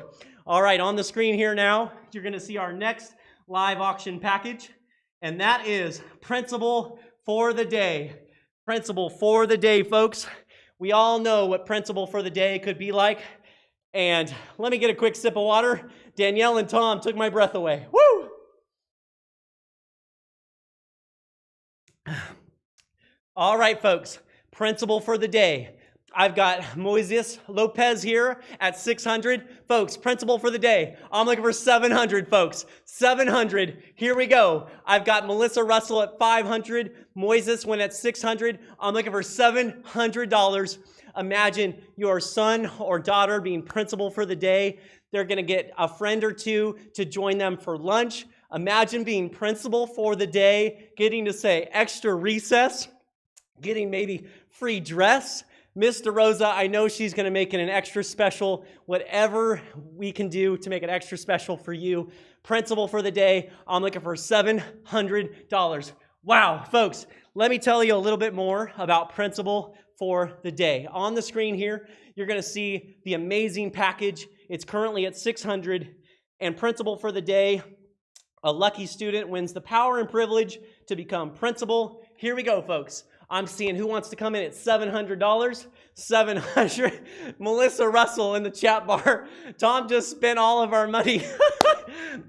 All right, on the screen here now, you're going to see our next live auction package, and that is Principal for the Day. Principal for the Day, folks. We all know what Principal for the Day could be like. And let me get a quick sip of water. Danielle and Tom took my breath away. Woo! All right, folks. Principal for the day. I've got Moises Lopez here at 600. Folks, principal for the day. I'm looking for 700, folks. 700. Here we go. I've got Melissa Russell at 500. Moises went at 600. I'm looking for $700. Imagine your son or daughter being principal for the day. They're going to get a friend or two to join them for lunch. Imagine being principal for the day, getting to say extra recess, getting maybe free dress. Miss DeRosa, I know she's going to make it an extra special. Whatever we can do to make it extra special for you. Principal for the day, I'm looking for $700. Wow, folks, let me tell you a little bit more about Principal for the Day. On the screen here, you're going to see the amazing package. It's currently at $600. And Principal for the Day, a lucky student wins the power and privilege to become principal. Here we go, folks. I'm seeing who wants to come in at $700. 700. Melissa Russell in the chat bar. Tom just spent all of our money.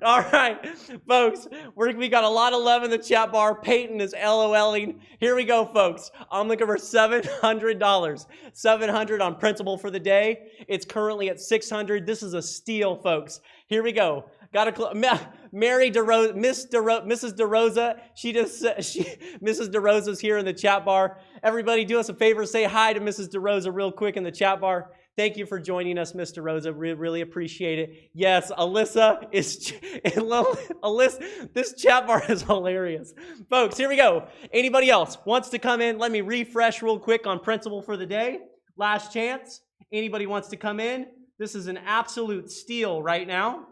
All right, folks, we got a lot of love in the chat bar. Peyton is LOLing. Here we go, folks. I'm looking for $700. 700 on Principal for the Day. It's currently at 600. This is a steal, folks. Here we go. Mary DeRosa, Mrs. DeRosa. Mrs. DeRosa's here in the chat bar. Everybody, do us a favor. Say hi to Mrs. DeRosa real quick in the chat bar. Thank you for joining us, Miss DeRosa. Really appreciate it. Yes, Alyssa is. Alyssa, this chat bar is hilarious, folks. Here we go. Anybody else wants to come in? Let me refresh real quick on Principal for the Day. Last chance. Anybody wants to come in? This is an absolute steal right now.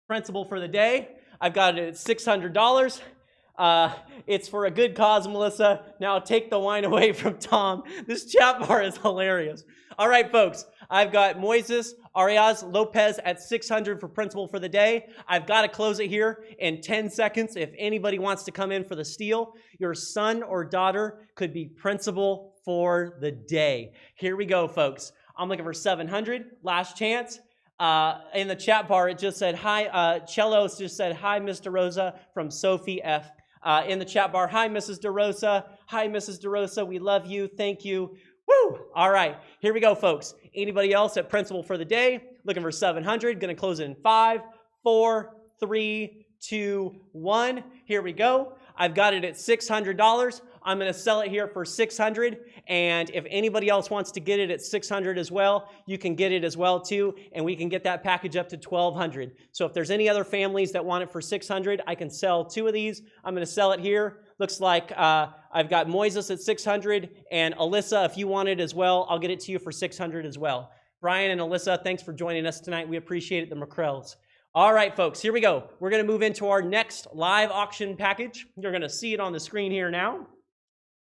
Principal for the Day. I've got it at $600. It's for a good cause, Melissa. Now take the wine away from Tom. This chat bar is hilarious. All right, folks. I've got Moises Arias Lopez at 600 for Principal for the Day. I've got to close it here in 10 seconds. If anybody wants to come in for the steal, your son or daughter could be Principal for the Day. Here we go, folks. I'm looking for 700. Last chance. In the chat bar, it just said, hi, Cellos just said, hi, Miss DeRosa from Sophie F. In the chat bar, hi, Mrs. DeRosa. Hi, Mrs. DeRosa. We love you. Thank you. Woo! All right. Here we go, folks. Anybody else at Principal for the Day? Looking for 700. Going to close it in 5, 4, 3, 2, 1. Here we go. I've got it at $600. I'm going to sell it here for $600. And if anybody else wants to get it at $600 as well, you can get it as well too. And we can get that package up to $1,200. So if there's any other families that want it for $600, I can sell 2 of these. I'm going to sell it here. Looks like I've got Moises at $600. And Alyssa, if you want it as well, I'll get it to you for $600 as well. Brian and Alyssa, thanks for joining us tonight. We appreciate it, the McCrells. All right, folks, here we go. We're going to move into our next live auction package. You're going to see it on the screen here now.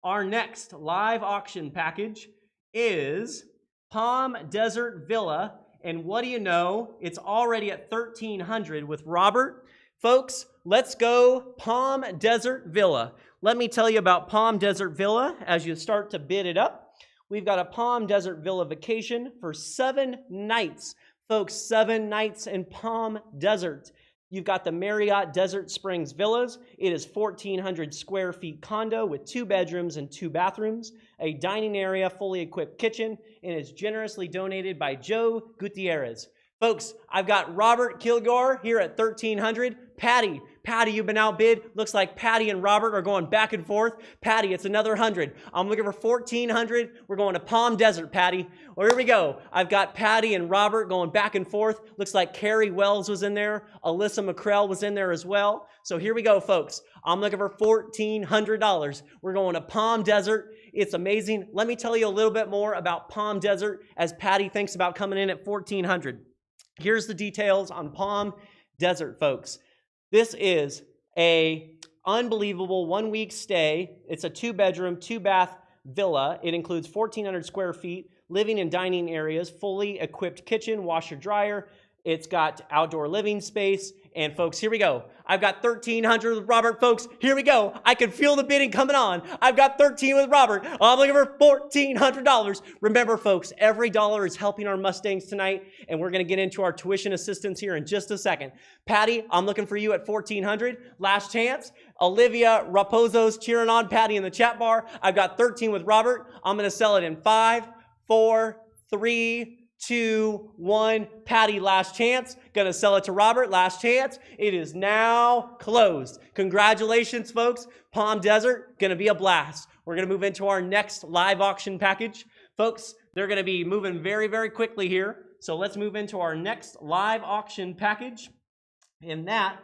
Our next live auction package is Palm Desert Villa. And what do you know? It's already at $1,300 with Robert. Folks, let's go Palm Desert Villa. Let me tell you about Palm Desert Villa as you start to bid it up. We've got a Palm Desert Villa vacation for 7 nights. Folks, 7 nights in Palm Desert. You've got the Marriott Desert Springs Villas. It is 1,400 square feet condo with 2 bedrooms and 2 bathrooms, a dining area, fully equipped kitchen, and is generously donated by Joe Gutierrez. Folks, I've got Robert Kilgore here at 1,300. Patty, you've been outbid. Looks like Patty and Robert are going back and forth. Patty, it's another 100. I'm looking for 1,400. We're going to Palm Desert, Patty. Well, here we go. I've got Patty and Robert going back and forth. Looks like Carrie Wells was in there. Alyssa McCrell was in there as well. So here we go, folks. I'm looking for $1,400. We're going to Palm Desert. It's amazing. Let me tell you a little bit more about Palm Desert as Patty thinks about coming in at 1,400. Here's the details on Palm Desert, folks. This is a unbelievable 1-week stay. It's a 2-bedroom, 2-bath villa. It includes 1,400 square feet, living and dining areas, fully equipped kitchen, washer, dryer. It's got outdoor living space. And folks, here we go. I've got 1,300 with Robert, folks. Here we go. I can feel the bidding coming on. I've got 13 with Robert. I'm looking for $1,400. Remember, folks, every dollar is helping our Mustangs tonight, and we're going to get into our tuition assistance here in just a second. Patty, I'm looking for you at 1,400. Last chance. Olivia Raposo's cheering on Patty in the chat bar. I've got 13 with Robert. I'm going to sell it in 5, 4, 3, 2, 1. Patty, last chance. Gonna sell it to Robert. Last chance. It is now closed. Congratulations, folks. Palm Desert, gonna be a blast. We're gonna move into our next live auction package. Folks, they're gonna be moving very, very quickly here. So let's move into our next live auction package. And that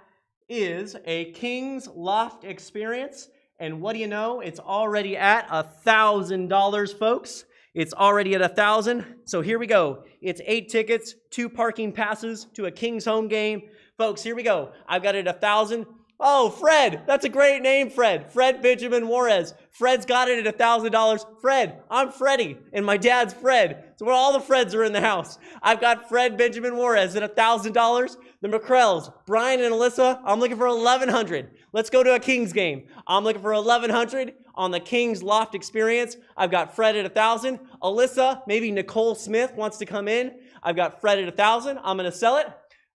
is a King's Loft experience. And what do you know? It's already at $1,000, folks. It's already at 1,000. So here we go. It's 8 tickets, 2 parking passes to a Kings home game. Folks, here we go. I've got it at 1,000. Oh, Fred. That's a great name, Fred. Fred Benjamin Juarez. Fred's got it at $1,000. Fred, I'm Freddie, and my dad's Fred. So all the Freds are in the house. I've got Fred Benjamin Juarez at $1,000. The McCrells, Brian and Alyssa, I'm looking for 1,100. Let's go to a Kings game. I'm looking for 1,100 on the Kings Loft experience. I've got Fred at 1,000. Alyssa, maybe Nicole Smith wants to come in. I've got Fred at 1,000. I'm going to sell it.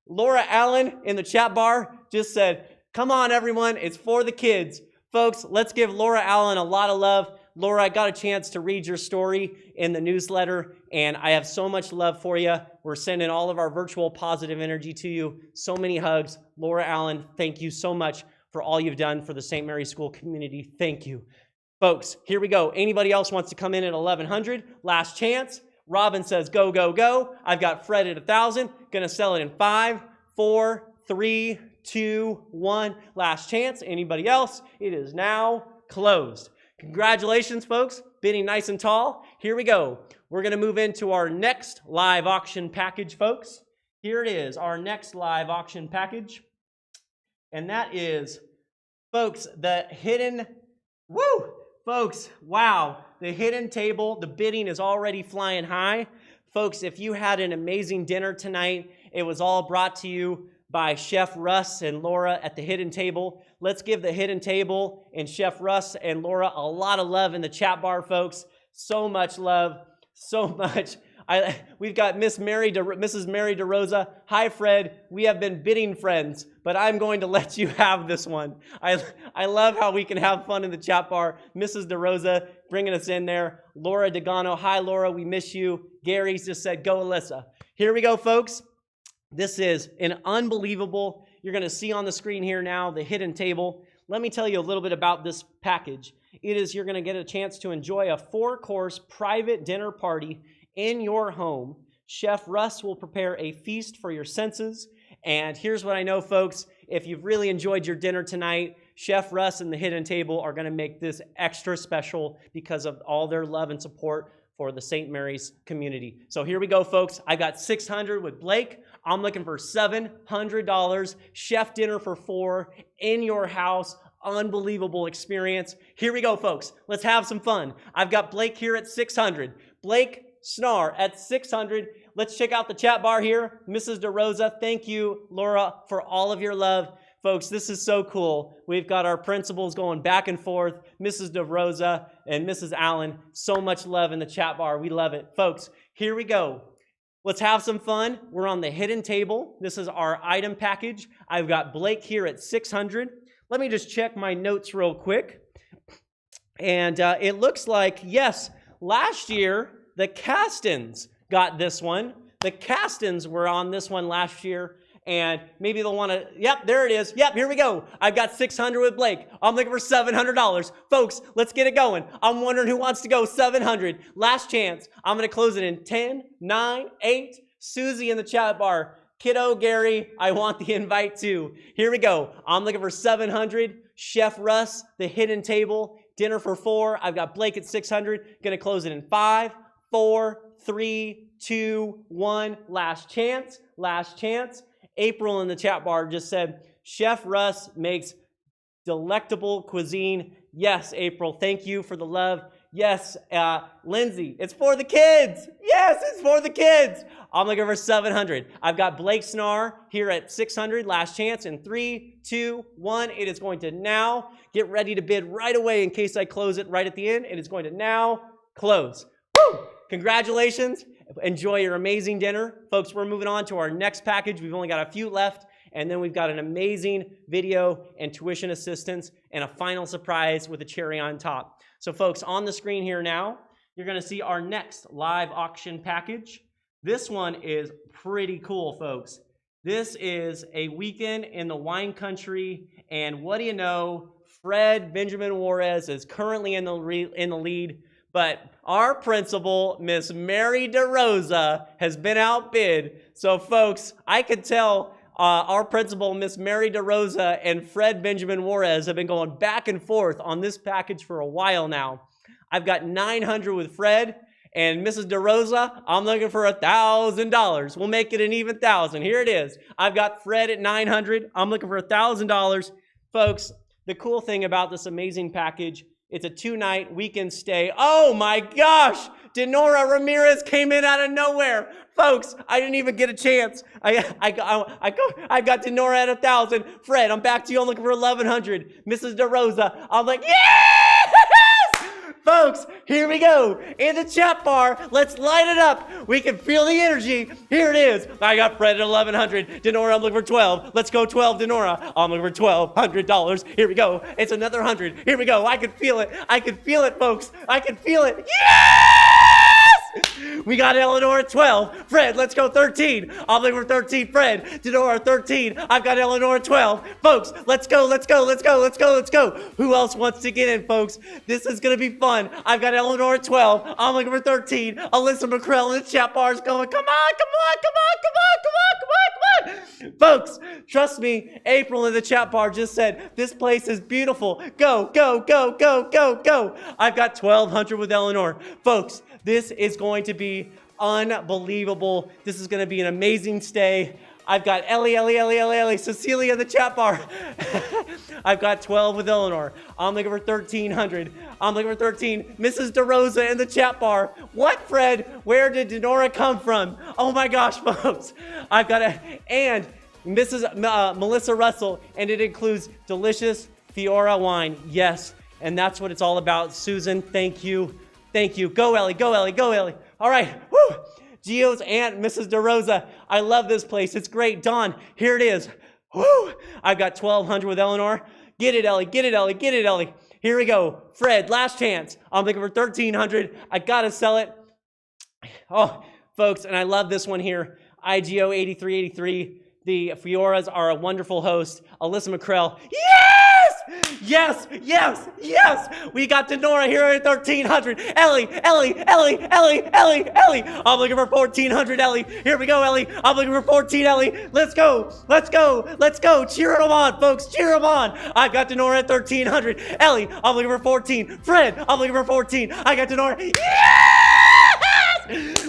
Laura Allen in the chat bar just said, come on, everyone. It's for the kids. Folks, let's give Laura Allen a lot of love. Laura, I got a chance to read your story in the newsletter, and I have so much love for you. We're sending all of our virtual positive energy to you. So many hugs. Laura Allen, thank you so much for all you've done for the St. Mary's School community. Thank you. Folks, here we go. Anybody else wants to come in at 1,100? Last chance. Robin says, go, go, go. I've got Fred at 1,000. Going to sell it in 5, 4, 3, 2, 1. Last chance. Anybody else? It is now closed. Congratulations, folks. Bidding nice and tall. Here we go. We're going to move into our next live auction package, folks. Here it is, our next live auction package. And that is, folks, the hidden, folks, wow. The hidden table, the bidding is already flying high. Folks, if you had an amazing dinner tonight, it was all brought to you by Chef Russ and Laura at the Hidden Table. Let's give the Hidden Table and Chef Russ and Laura a lot of love in the chat bar, folks. So much love, so much. We've got Mrs. Mary DeRosa. Hi, Fred. We have been bidding friends, but I'm going to let you have this one. I love how we can have fun in the chat bar. Mrs. DeRosa bringing us in there. Laura Degano. Hi, Laura. We miss you. Gary's just said, go, Alyssa. Here we go, folks. This is an unbelievable, you're going to see on the screen here now, the Hidden Table. Let me tell you a little bit about this package. You're going to get a chance to enjoy a 4-course private dinner party in your home. Chef Russ will prepare a feast for your senses. And here's what I know, folks. If you've really enjoyed your dinner tonight, Chef Russ and the Hidden Table are going to make this extra special because of all their love and support for the St. Mary's community. So here we go, folks. I got 600 with Blake. I'm looking for $700. Chef dinner for 4 in your house. Unbelievable experience. Here we go, folks. Let's have some fun. I've got Blake here at 600. Blake Snar at 600. Let's check out the chat bar here. Mrs. DeRosa, thank you, Laura, for all of your love. Folks, this is so cool. We've got our principals going back and forth. Mrs. DeRosa and Mrs. Allen, so much love in the chat bar. We love it. Folks, here we go. Let's have some fun. We're on the Hidden Table. This is our item package. I've got Blake here at 600. Let me just check my notes real quick. And it looks like, yes, last year, the Castons got this one. the Castons were on this one last year, and maybe they'll want to, yep, there it is. Yep, here we go. I've got 600 with Blake. I'm looking for $700. Folks, let's get it going. I'm wondering who wants to go 700. Last chance. I'm going to close it in 10, 9, 8. Susie in the chat bar. Kiddo Gary, I want the invite too. Here we go. I'm looking for 700. Chef Russ, the hidden table. Dinner for 4. I've got Blake at 600. Going to close it in 5, 4, 3, 2, 1. Last chance. Last chance. April in the chat bar just said, Chef Russ makes delectable cuisine. Yes, April, thank you for the love. Yes, Lindsay, it's for the kids. Yes, it's for the kids. I'm looking for 700. I've got Blake Snar here at 600. Last chance in 3, 2, 1. It is going to now get ready to bid right away in case I close it right at the end. It is going to now close. Woo! Congratulations. Enjoy your amazing dinner. Folks, we're moving on to our next package. We've only got a few left, and then we've got an amazing video and tuition assistance and a final surprise with a cherry on top. So folks, on the screen here now, you're going to see our next live auction package. This one is pretty cool, folks. This is a weekend in the wine country, and what do you know? Fred Benjamin Juarez is currently in the lead. But our principal, Miss Mary DeRosa, has been outbid. So, folks, I could tell our principal, Miss Mary DeRosa, and Fred Benjamin Juarez have been going back and forth on this package for a while now. I've got 900 with Fred, and Mrs. DeRosa, I'm looking for $1,000. We'll make it an even 1,000. Here it is. I've got Fred at 900. I'm looking for $1,000. Folks, the cool thing about this amazing package, it's a 2-night weekend stay. Oh my gosh! Denora Ramirez came in out of nowhere. Folks, I didn't even get a chance. I got Denora at 1,000. Fred, I'm back to you. I'm looking for 1,100. Mrs. DeRosa, I'm like, yes! Folks, here we go. In the chat bar, let's light it up. We can feel the energy. Here it is. I got Fred at 1,100. Denora, I'm looking for 12. Let's go 12, Denora. I'm looking for $1,200. Here we go. It's another 100. Here we go. I can feel it. I can feel it, folks. I can feel it. Yes! We got Eleanor at 12. Fred, let's go 13. I'm looking for 13. Fred, Denora 13. I've got Eleanor at 12. Folks, let's go, let's go, let's go, let's go, let's go. Who else wants to get in, folks? This is going to be fun. I've got Eleanor at 12. I'm looking for 13. Alyssa McCrell in the chat bar is going, come on, come on, come on, come on, come on, come on, come on. Folks, trust me, April in the chat bar just said, this place is beautiful. Go, go, go, go, go, go. I've got 1,200 with Eleanor. Folks, this is going to be unbelievable. This is going to be an amazing stay. I've got Ellie, Cecilia in the chat bar. I've got 12 with Eleanor. I'm looking for 1,300. I'm looking for 13. Mrs. DeRosa in the chat bar. What, Fred? Where did Denora come from? Oh my gosh, folks. I've got and Mrs. Melissa Russell, and it includes delicious Fiora wine. Yes, and that's what it's all about. Susan, thank you. Thank you. Go, Ellie, go, Ellie, go, Ellie. All right. Woo! Gio's aunt, Mrs. DeRosa. I love this place. It's great. Dawn, here it is. Woo! I've got 1,200 with Eleanor. Get it, Ellie. Get it, Ellie. Get it, Ellie. Here we go. Fred, last chance. I'm looking for 1,300. I got to sell it. Oh, folks, and I love this one here. IGO 8383. The Fioras are a wonderful host. Alyssa McCrell. Yes! Yes! Yes! Yes! We got Denora here at 1,300. Ellie! I'm looking for 1,400, Ellie. Here we go, Ellie. I'm looking for 14, Ellie. Let's go! Let's go! Let's go! Cheer them on, folks. Cheer them on. I've got Denora at 1,300. Ellie, I'm looking for 14. Fred, I'm looking for 14. I got Denora. Yes!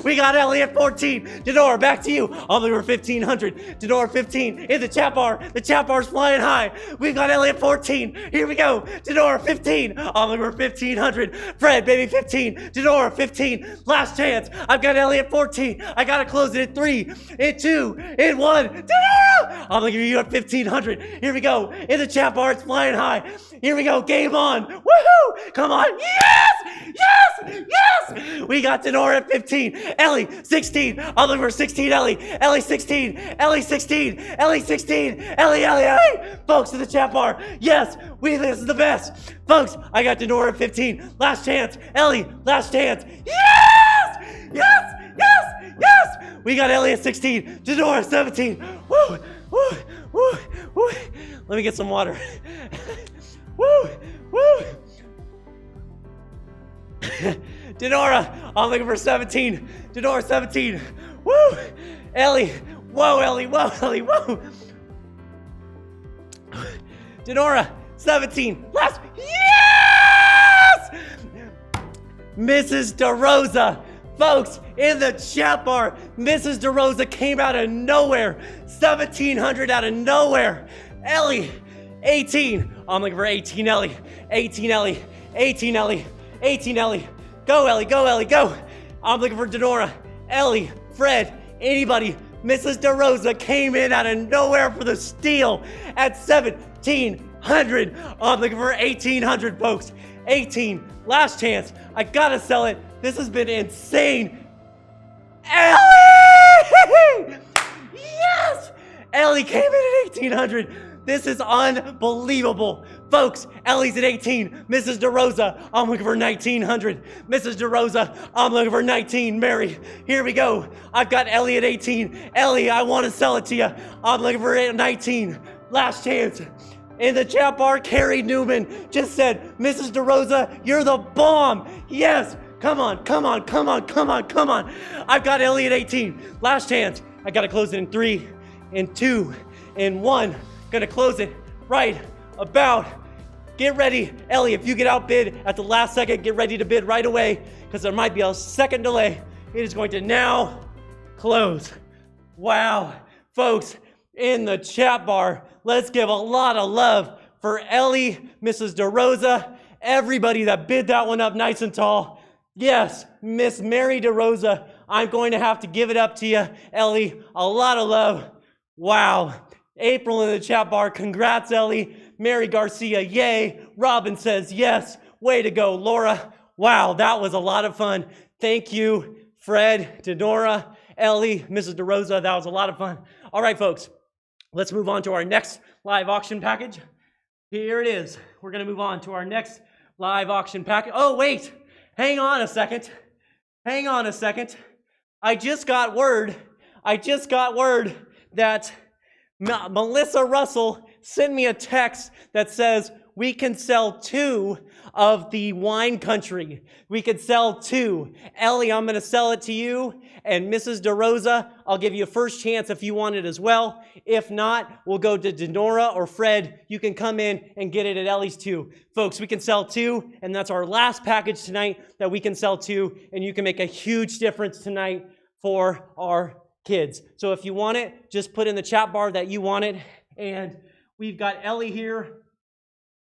We got Ellie at 14. Denora, back to you. I'm looking for 1,500. Denora, 15. In the chat bar. The chat bar's flying high. We've got Ellie at 14. Here we go. Denora, 15. I'm looking for 1,500. Fred, baby, 15. Denora, 15. Last chance. I've got Ellie at 14. I gotta close it at 3, in 2, in 1. Denora! I'm looking for you at 1,500. Here we go. In the chat bar, it's flying high. Here we go. Game on. Woohoo! Come on. Yes! Yes! Yes! We got Denora at 15. Ellie, 16. I'm looking for 16, Ellie. Ellie, 16. Ellie, 16. Ellie, 16. Ellie. Folks in the chat bar. Yes, this is the best. Folks, I got Denora at 15. Last chance. Ellie, last chance. Yes! Yes! Yes! Yes! We got Ellie at 16. Denora 17. Woo! Woo! Woo! Woo! Let me get some water. Woo! Woo! Denora, I'm looking for 17. Denora 17. Woo! Ellie. Whoa, Ellie. Whoa, Ellie. Whoa. Denora 17. Last. Yes! Mrs. DeRosa. Folks, in the chat bar, Mrs. DeRosa came out of nowhere. 1,700 out of nowhere. Ellie, 18. I'm looking for 18 Ellie. 18 Ellie. 18 Ellie. 18 Ellie. Go, Ellie. Go, Ellie. Go. I'm looking for Denora. Ellie, Fred, anybody. Mrs. DeRosa came in out of nowhere for the steal at 1,700. I'm looking for 1,800, folks. 18. Last chance. I gotta sell it. This has been insane. Ellie! Yes! Ellie came in at 1,800. This is unbelievable. Folks, Ellie's at 18. Mrs. DeRosa, I'm looking for 1,900. Mrs. DeRosa, I'm looking for 19. Mary, here we go. I've got Ellie at 18. Ellie, I want to sell it to you. I'm looking for 19. Last chance. In the chat bar, Carrie Newman just said, Mrs. DeRosa, you're the bomb. Yes. Come on, come on, come on, come on, come on. I've got Ellie at 18. Last chance. I got to close it in 3, in 2, in 1. Gonna close it right about. Get ready. Ellie, if you get outbid at the last second, get ready to bid right away because there might be a second delay. It is going to now close. Wow. Folks, in the chat bar, let's give a lot of love for Ellie, Mrs. DeRosa, everybody that bid that one up nice and tall. Yes, Miss Mary DeRosa, I'm going to have to give it up to you, Ellie. A lot of love. Wow. April in the chat bar, congrats, Ellie. Mary Garcia, yay. Robin says yes. Way to go, Laura. Wow, that was a lot of fun. Thank you, Fred, Denora, Ellie, Mrs. DeRosa. That was a lot of fun. All right, folks, let's move on to our next live auction package. Here it is. We're going to move on to our next live auction package. Oh, wait. Hang on a second. Hang on a second. I just got word that Melissa Russell sent me a text that says we can sell 2 of the wine country. We could sell 2. Ellie, I'm going to sell it to you. And Mrs. DeRosa, I'll give you a first chance if you want it as well. If not, we'll go to Denora or Fred. You can come in and get it at Ellie's too. Folks, we can sell 2, and that's our last package tonight that we can sell 2, and you can make a huge difference tonight for our kids. So if you want it, just put in the chat bar that you want it. And we've got Ellie here.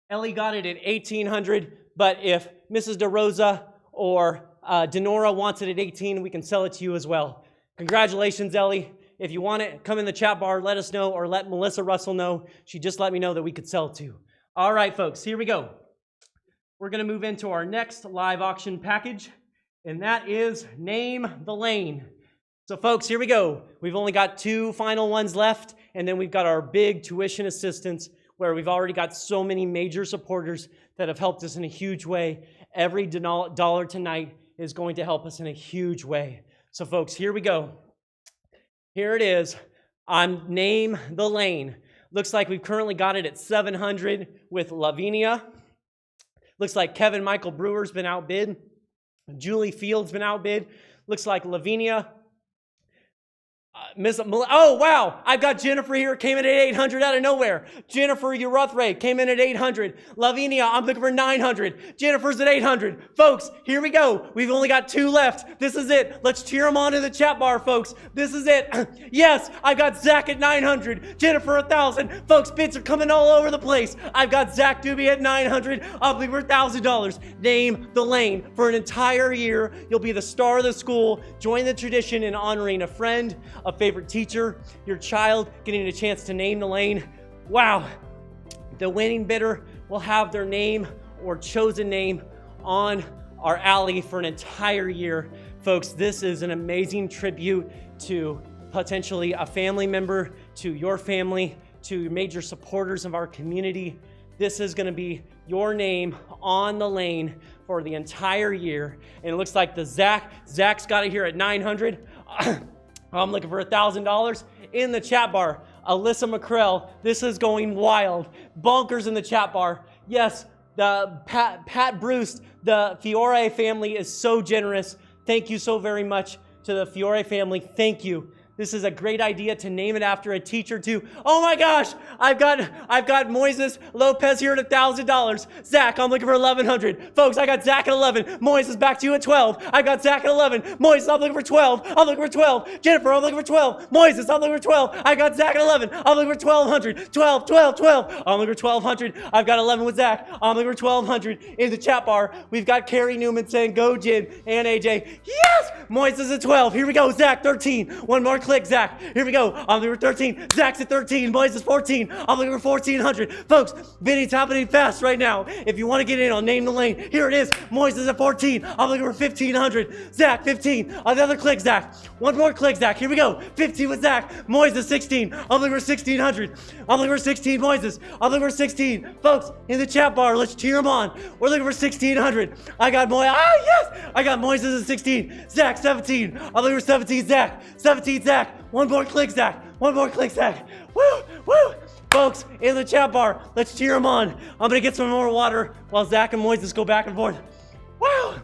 Ellie got it at 1,800, but if Mrs. DeRosa or Denora wants it at 18, we can sell it to you as well. Congratulations, Ellie. If you want it, come in the chat bar, let us know, or let Melissa Russell know. She just let me know that we could sell it to. All right, folks, here we go. We're going to move into our next live auction package, and that is Name the Lane. So, folks, here we go. We've only got 2 final ones left, and then we've got our big tuition assistance where we've already got so many major supporters that have helped us in a huge way. Every dollar tonight is going to help us in a huge way. So, folks, here we go. Here it is. On Name the Lane. Looks like we've currently got it at 700 with Lavinia. Looks like Kevin Michael Brewer's been outbid. Julie Field's been outbid. Looks like Lavinia. Oh, wow. I've got Jennifer here, came in at 800 out of nowhere. Jennifer Uruthray came in at 800. Lavinia, I'm looking for 900. Jennifer's at 800. Folks, here we go. We've only got 2 left. This is it. Let's cheer them on in the chat bar, folks. This is it. Yes, I've got Zach at 900. Jennifer 1,000. Folks, bids are coming all over the place. I've got Zach Doobie at 900. I'm looking for $1,000. Name the Lane. For an entire year, you'll be the star of the school. Join the tradition in honoring a friend, a favorite teacher, your child getting a chance to name the lane. Wow. The winning bidder will have their name or chosen name on our alley for an entire year. Folks, this is an amazing tribute to potentially a family member, to your family, to major supporters of our community. This is going to be your name on the lane for the entire year. And it looks like Zach's got it here at 900. I'm looking for $1,000 in the chat bar. Alyssa McCrell, this is going wild. Bonkers in the chat bar. Yes, the Pat Bruce, the Fiore family is so generous. Thank you so very much to the Fiore family. Thank you. This is a great idea to name it after a teacher too. Oh my gosh, I've got Moises Lopez here at $1,000. Zach, I'm looking for 1,100. Folks, I got Zach at 11. Moises back to you at 12. I got Zach at 11. Moises, I'm looking for 12. I'm looking for 12. Jennifer, I'm looking for 12. Moises, I'm looking for 12. I got Zach at 11. I'm looking for 1,200. 12. I'm looking for 1,200. I've got 11 with Zach. I'm looking for 1,200 in the chat bar. We've got Carrie Newman saying go Jen and AJ. Yes! Moises at 12. Here we go. Zach, 13. One more click, Zach. Here we go. I'm looking for 13. Zach's at 13. Moises is 14. I'm looking for 1,400. Folks, bidding's happening fast right now. If you want to get in on Name the Lane, here it is. Moises at 14. I'm looking for 1,500. Zach, 15. Another click, Zach. One more click, Zach. Here we go. 15 with Zach. Moises, 16. I'm looking for 1,600. I'm looking for 16. Moises. I'm looking for 16. Folks, in the chat bar, let's cheer them on. We're looking for 1,600. I got yes! I got Moises at 16. Zach, 17. I'm looking for 17. Zach. 17, Zach. One more click, Zach. One more click, Zach. Woo! Woo! Folks, in the chat bar, let's cheer them on. I'm going to get some more water while Zach and Moises go back and forth. Wow!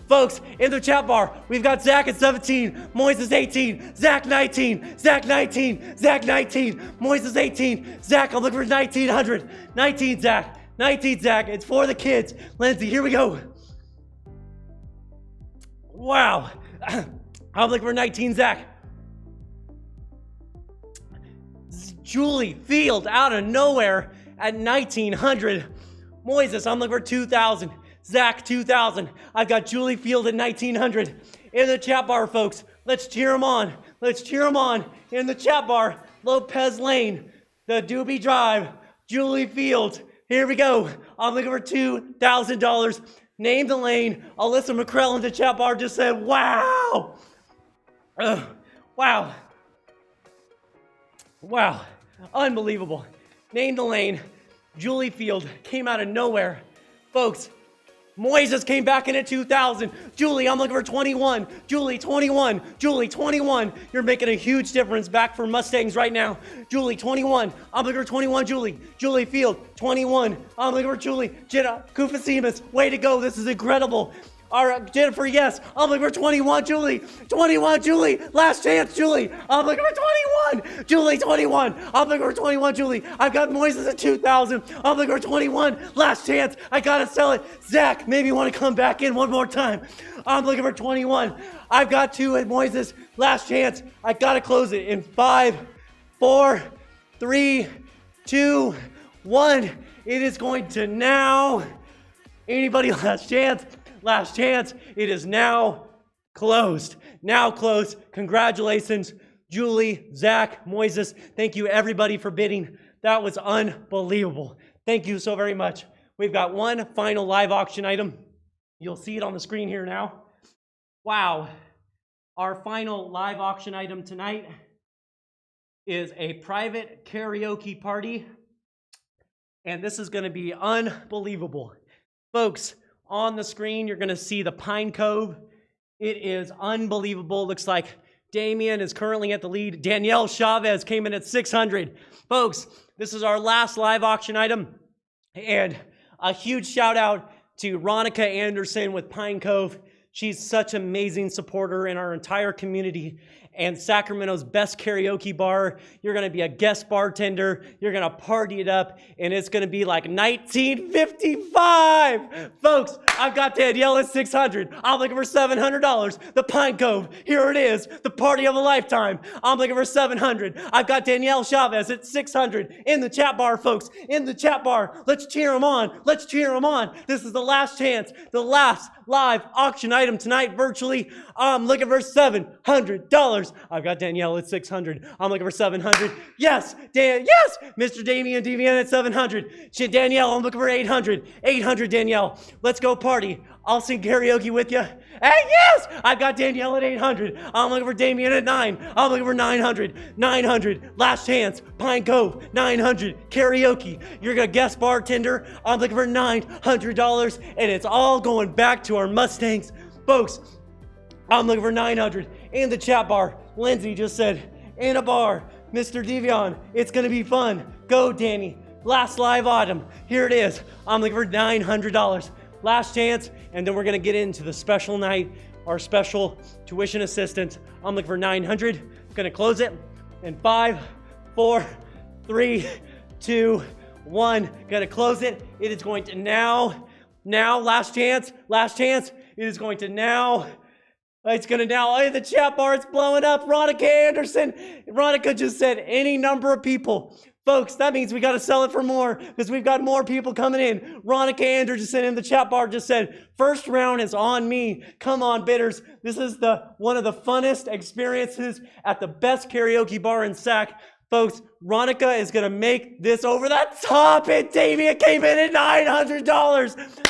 Folks, in the chat bar, we've got Zach at 17, Moises 18, Zach 19, Zach 19, Zach 19, Moises 18, Zach, I'm looking for 1,900. 19, Zach. 19, Zach. It's for the kids. Lindsay, here we go. Wow. I'm looking for 19, Zach. Julie Field out of nowhere at 1,900. Moises, I'm looking for 2,000. Zach, 2,000. I've got Julie Field at 1,900. In the chat bar, folks, let's cheer them on. Let's cheer them on. In the chat bar, Lopez Lane, the Doobie Drive, Julie Field. Here we go. I'm looking for $2,000. Name the lane. Alyssa McCrell in the chat bar just said, wow. Wow. Wow. Unbelievable. Name the lane. Julie Field came out of nowhere. Folks, Moises came back in at 2,000. Julie, I'm looking for 21. Julie, 21. Julie, 21. You're making a huge difference back for Mustangs right now. Julie, 21. I'm looking for 21, Julie. Julie Field, 21. I'm looking for Julie. Jenna Kufasimas, way to go. This is incredible. All right, Jennifer, yes. I'm looking for 21, Julie. 21, Julie. Last chance, Julie. I'm looking for 21. Julie, 21. I'm looking for 21, Julie. I've got Moises at 2,000. I'm looking for 21. Last chance. I got to sell it. Zach, maybe you want to come back in one more time. I'm looking for 21. I've got 2 at Moises. Last chance. I got to close it in 5, 4, 3, 2, 1. It is going to now. Anybody last chance? Last chance. It is now closed. Now closed. Congratulations, Julie, Zach, Moises. Thank you, everybody, for bidding. That was unbelievable. Thank you so very much. We've got one final live auction item. You'll see it on the screen here now. Wow. Our final live auction item tonight is a private karaoke party. And this is going to be unbelievable. Folks, on the screen, you're going to see the Pine Cove. It is unbelievable. Looks like Damien is currently at the lead. Danielle Chavez came in at 600. Folks, this is our last live auction item. And a huge shout out to Ronica Anderson with Pine Cove. She's such an amazing supporter in our entire community and Sacramento's best karaoke bar. You're going to be a guest bartender. You're going to party it up, and it's going to be like 1955. Folks, I've got Danielle at 600. I'm looking for $700. The Pine Cove, here it is, the party of a lifetime. I'm looking for 700. I've got Danielle Chavez at 600. In the chat bar, folks, in the chat bar. Let's cheer them on. Let's cheer them on. This is the last chance, the last live auction item tonight virtually. I'm looking for $700. I've got Danielle at 600. I'm looking for 700. Yes, yes, Mr. Damien Devian at 700. Danielle, I'm looking for 800. 800, Danielle. Let's go party. I'll sing karaoke with you. Hey, yes, I've got Danielle at 800. I'm looking for Damien at 9. I'm looking for 900. 900. Last chance. Pine Cove. 900. Karaoke. You're a guest bartender. I'm looking for $900, and it's all going back to our Mustangs. Folks, I'm looking for 900. in the chat bar. Lindsay just said, in a bar. Mr. Devion, it's gonna be fun. Go, Danny. Last live item. Here it is. I'm looking for $900. Last chance, and then we're gonna get into the special night, our special tuition assistance. I'm looking for 900. Gonna close it in 5, 4, 3, 2, 1. Gonna close it. It is going to now, last chance. It is going to now. It's gonna now, in the chat bar, it's blowing up. Ronica Anderson. Ronica just said any number of people. Folks, that means we gotta sell it for more because we've got more people coming in. Ronica Anderson in the chat bar just said, first round is on me. Come on, bidders. This is one of the funnest experiences at the best karaoke bar in SAC. Folks, Ronica is gonna make this over the top, and Davia came in at $900.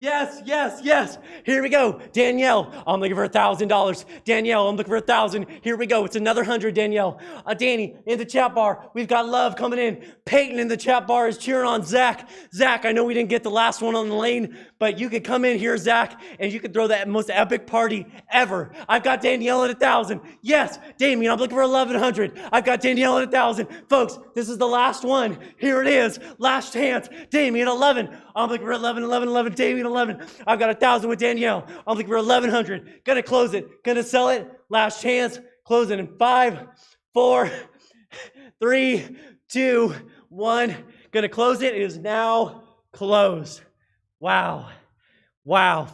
Yes. Here we go. Danielle, I'm looking for $1,000. Danielle, I'm looking for 1,000. Here we go. It's another 100, Danielle. Danny, in the chat bar, we've got love coming in. Peyton in the chat bar is cheering on Zach. Zach, I know we didn't get the last one on the lane, but you could come in here, Zach, and you could throw that most epic party ever. I've got Danielle at 1,000. Yes, Damien, I'm looking for 1,100. I've got Danielle at 1,000. Folks, this is the last one. Here it is. Last chance. Damien, 11. I'm looking for 11. Damien, 11. I've got 1,000 with Danielle. I'm looking for 1,100. Gonna close it. Gonna sell it. Last chance. Closing in 5, 4, 3, 2, 1. Gonna close it. It is now closed. Wow,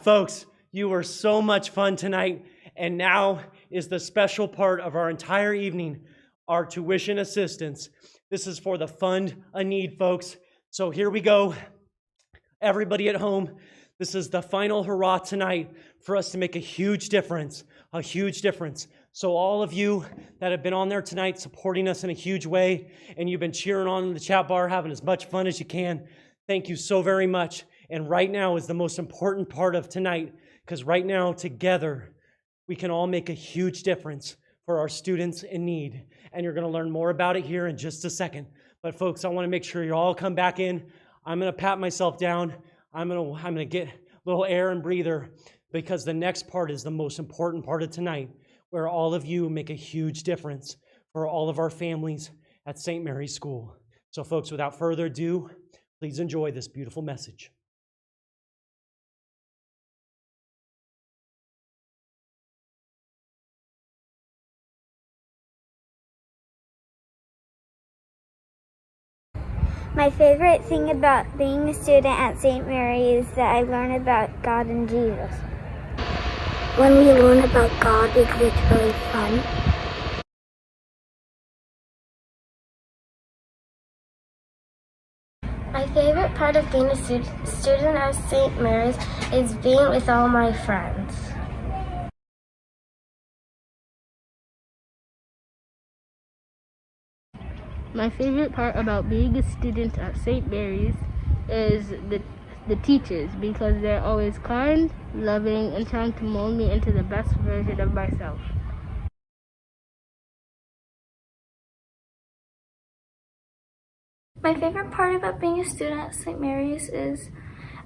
folks, you were so much fun tonight. And now is the special part of our entire evening, our tuition assistance. This is for the Fund a Need, folks. So here we go. Everybody at home, this is the final hurrah tonight for us to make a huge difference. So all of you that have been on there tonight supporting us in a huge way, and you've been cheering on in the chat bar, having as much fun as you can, thank you so very much. And right now is the most important part of tonight, because right now together we can all make a huge difference for our students in need. And you're going to learn more about it here in just a second. But folks, I want to make sure you all come back in. I'm going to pat myself down. I'm going to get a little air and breather, because the next part is the most important part of tonight, where all of you make a huge difference for all of our families at St. Mary's School. So folks, without further ado, please enjoy this beautiful message. My favorite thing about being a student at St. Mary is that I learn about God and Jesus. When we learn about God, because it's really fun. My favorite part of being a student at St. Mary's is being with all my friends. My favorite part about being a student at St. Mary's is the teachers, because they're always kind, loving, and trying to mold me into the best version of myself. My favorite part about being a student at St. Mary's is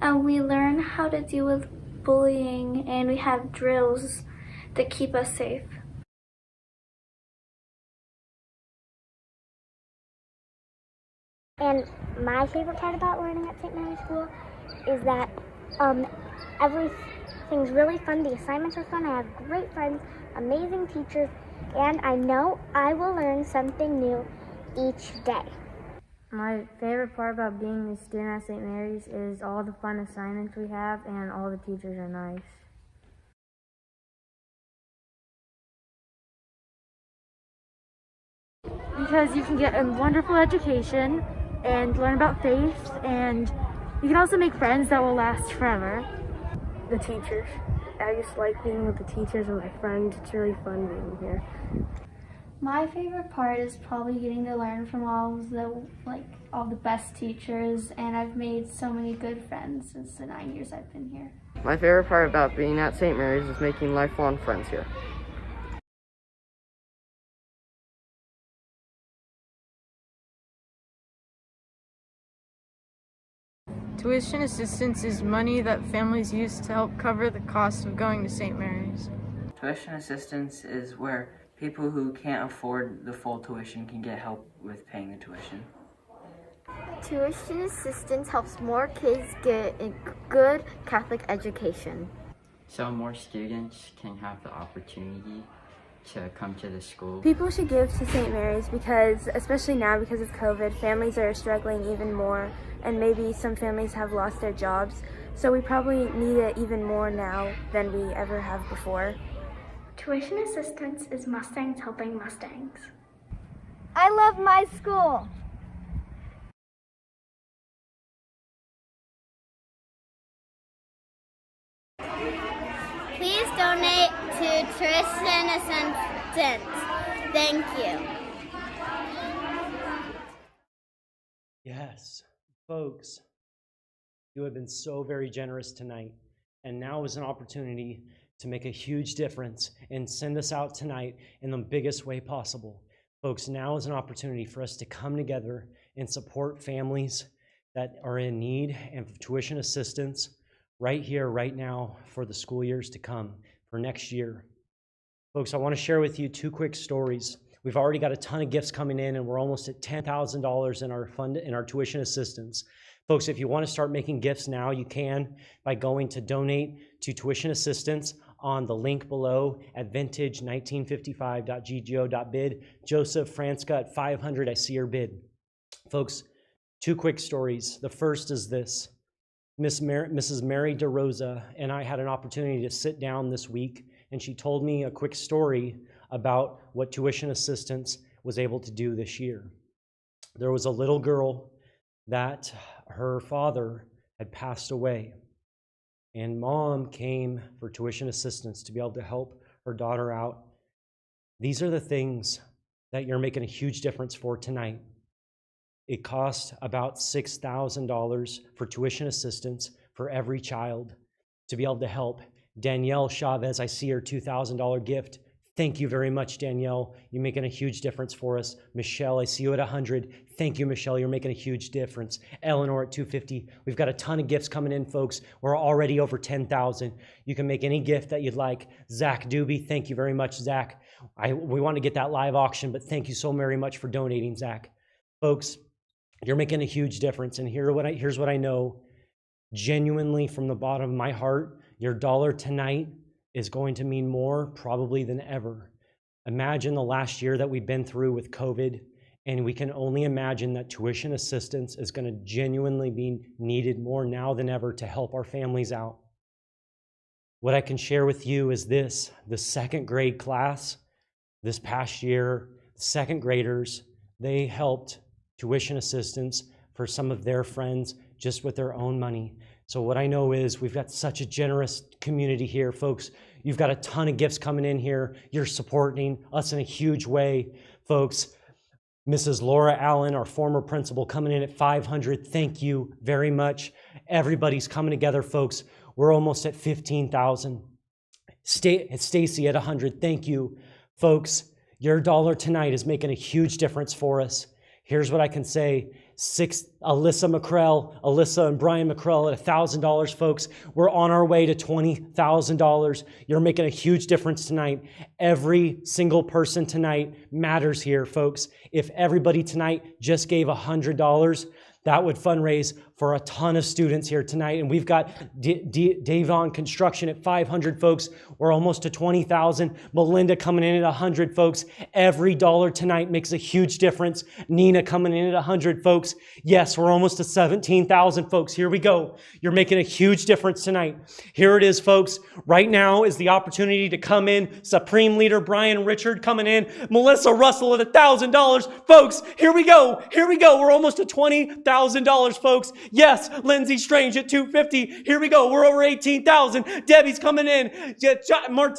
we learn how to deal with bullying, and we have drills that keep us safe. And my favorite part about learning at St. Mary's School is that everything's really fun. The assignments are fun. I have great friends, amazing teachers, and I know I will learn something new each day. My favorite part about being a student at St. Mary's is all the fun assignments we have, and all the teachers are nice. Because you can get a wonderful education and learn about faith, and you can also make friends that will last forever. The teachers. I just like being with the teachers and my friends. It's really fun being here. My favorite part is probably getting to learn from all the best teachers, and I've made so many good friends since the 9 years I've been here. My favorite part about being at St. Mary's is making lifelong friends here. Tuition assistance is money that families use to help cover the cost of going to St. Mary's. Tuition assistance is where people who can't afford the full tuition can get help with paying the tuition. Tuition assistance helps more kids get a good Catholic education. So more students can have the opportunity to come to the school. People should give to St. Mary's because, especially now because of COVID, families are struggling even more, and maybe some families have lost their jobs. So we probably need it even more now than we ever have before. Tuition assistance is Mustangs helping Mustangs. I love my school. Please donate to tuition assistance. Thank you. Yes, folks, you have been so very generous tonight, and now is an opportunity to make a huge difference and send us out tonight in the biggest way possible. Folks, now is an opportunity for us to come together and support families that are in need and tuition assistance right here, right now, for the school years to come, for next year. Folks, I want to share with you two quick stories. We've already got a ton of gifts coming in, and we're almost at $10,000 in our tuition assistance. Folks, if you want to start making gifts now, you can by going to donate to tuition assistance on the link below at vintage1955.ggo.bid. Joseph Franska at 500, I see your bid. Folks, two quick stories. The first is this. Mrs. Mary DeRosa and I had an opportunity to sit down this week, and she told me a quick story about what tuition assistance was able to do this year. There was a little girl that her father had passed away, and mom came for tuition assistance to be able to help her daughter out. These are the things that you're making a huge difference for tonight. It cost about $6,000 for tuition assistance for every child to be able to help. Danielle Chavez, I see her $2,000 gift. Thank you very much, Danielle. You're making a huge difference for us. Michelle, I see you at 100. Thank you, Michelle. You're making a huge difference. Eleanor at 250. We've got a ton of gifts coming in, folks. We're already over 10,000. You can make any gift that you'd like. Zach Doobie, thank you very much, Zach. We want to get that live auction, but thank you so very much for donating, Zach. Folks, you're making a huge difference, and here's what I know. Genuinely, from the bottom of my heart, your dollar tonight is going to mean more probably than ever. Imagine the last year that we've been through with COVID, and we can only imagine that tuition assistance is going to genuinely be needed more now than ever to help our families out. What I can share with you is this: the second grade class this past year, second graders, they helped tuition assistance for some of their friends just with their own money. So what I know is we've got such a generous community here, folks. You've got a ton of gifts coming in here. You're supporting us in a huge way, folks. Mrs. Laura Allen, our former principal, coming in at 500. Thank you very much. Everybody's coming together, folks. We're almost at 15,000. Stacy at 100. Thank you, folks. Your dollar tonight is making a huge difference for us. Here's what I can say. Alyssa and Brian McCrell at $1,000, folks. We're on our way to $20,000. You're making a huge difference tonight. Every single person tonight matters here, folks. If everybody tonight just gave $100, that would fundraise for a ton of students here tonight. And we've got Davon Construction at 500, folks. We're almost to 20,000. Melinda coming in at 100, folks. Every dollar tonight makes a huge difference. Nina coming in at 100, folks. Yes, we're almost to 17,000, folks. Here we go. You're making a huge difference tonight. Here it is, folks. Right now is the opportunity to come in. Supreme Leader Brian Richard coming in. Melissa Russell at $1,000. Folks, here we go. Here we go. We're almost to $20,000, folks. Yes, Lindsay Strange at $250. Here we go. We're over 18,000. Debbie's coming in.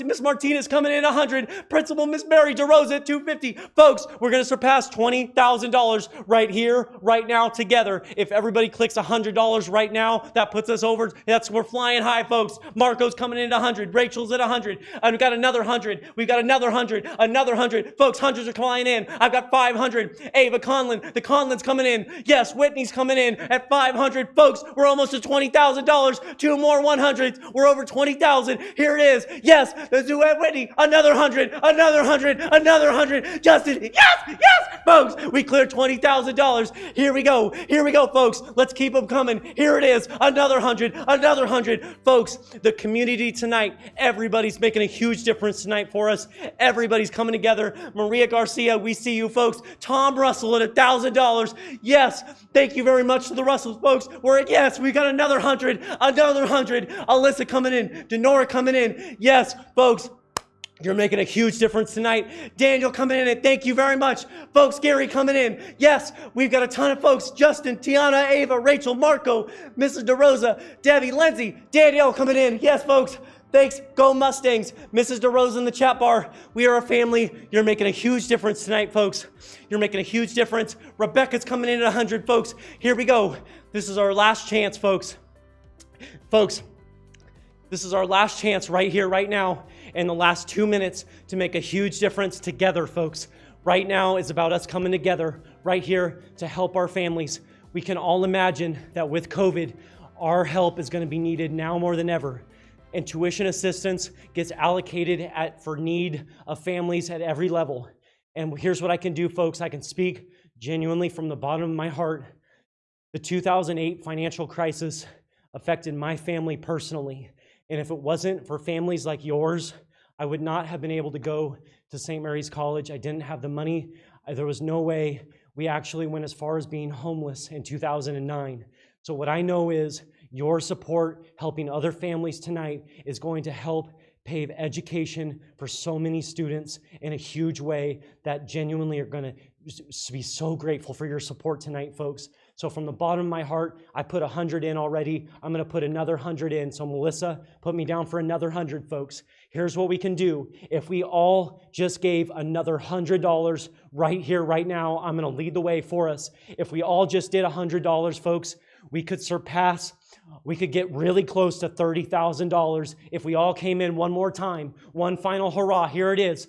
Miss Martinez coming in 100. Principal Miss Mary DeRosa at $250. Folks, we're going to surpass $20,000 right here, right now, together. If everybody clicks $100 right now, that puts us over. We're flying high, folks. Marco's coming in at 100. Rachel's at 100. I've got another 100. We've got another 100. Another 100. Folks, hundreds are flying in. I've got 500. Ava Conlon. The Conlon's coming in. Yes, Whitney's coming in at 500. 500. Folks, we're almost to $20,000. 2 more 100s. We're over 20,000. Here it is. Yes, let's do it, Whitney. Another 100, another 100, another 100. Justin, yes, yes, folks, we cleared $20,000. Here we go, folks. Let's keep them coming. Here it is. Another 100, another 100. Folks, the community tonight, everybody's making a huge difference tonight for us. Everybody's coming together. Maria Garcia, we see you, folks. Tom Russell at $1,000. Yes, thank you very much to the Russells, folks. We're at, yes, we got another 100, another 100. Alyssa coming in, Denora coming in. Yes, folks, you're making a huge difference tonight. Daniel coming in, and thank you very much. Folks, Gary coming in. Yes, we've got a ton of folks. Justin, Tiana, Ava, Rachel, Marco, Mrs. DeRosa, Debbie, Lindsay, Danielle coming in. Yes, folks. Thanks. Go Mustangs. Mrs. DeRosa in the chat bar. We are a family. You're making a huge difference tonight, folks. You're making a huge difference. Rebecca's coming in at 100, folks. Here we go. This is our last chance, folks. Folks, this is our last chance right here, right now, in the last 2 minutes to make a huge difference together, folks. Right now is about us coming together right here to help our families. We can all imagine that with COVID, our help is going to be needed now more than ever. And tuition assistance gets allocated for need of families at every level. And here's what I can do, folks. I can speak genuinely from the bottom of my heart. The 2008 financial crisis affected my family personally. And if it wasn't for families like yours, I would not have been able to go to St. Mary's College. I didn't have the money. There was no way. We actually went as far as being homeless in 2009. So what I know is your support, helping other families tonight, is going to help pave education for so many students in a huge way that genuinely are going to be so grateful for your support tonight, folks. So from the bottom of my heart, I put 100 in already. I'm going to put another 100 in. So Melissa, put me down for another 100, folks. Here's what we can do. If we all just gave another $100 right here, right now, I'm going to lead the way for us. If we all just did $100, folks, we could get really close to $30,000 if we all came in one more time. One final hurrah. Here it is.